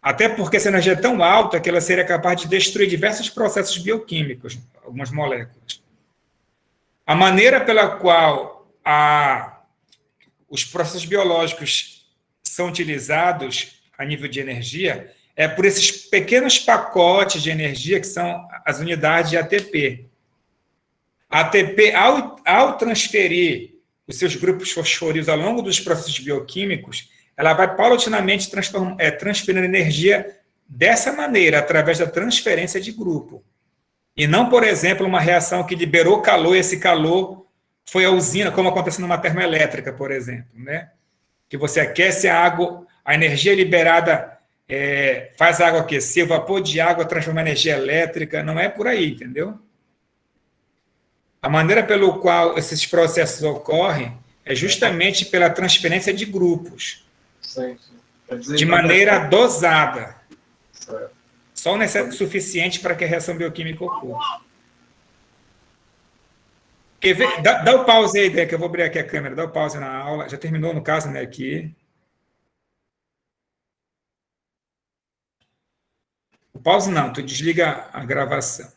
Até porque essa energia é tão alta que ela seria capaz de destruir diversos processos bioquímicos, algumas moléculas. A maneira pela qual os processos biológicos são utilizados a nível de energia é por esses pequenos pacotes de energia que são as unidades de ATP. A ATP, ao transferir os seus grupos fosforílicos ao longo dos processos bioquímicos, ela vai paulatinamente transferindo energia dessa maneira, através da transferência de grupo. E não, por exemplo, uma reação que liberou calor e esse calor foi a usina, como acontece numa termoelétrica, por exemplo, né? Que você aquece a água, a energia liberada faz a água aquecer, o vapor de água transforma em energia elétrica, não é por aí, entendeu? A maneira pelo qual esses processos ocorrem é justamente pela transferência de grupos, Sim. Quer dizer, de maneira dosada, certo. só o suficiente para que a reação bioquímica ocorra. Quer ver? Dá o pause aí, Dé, que eu vou abrir aqui a câmera, dá o pause na aula, já terminou no caso, né, aqui. O pause não, tu desliga a gravação.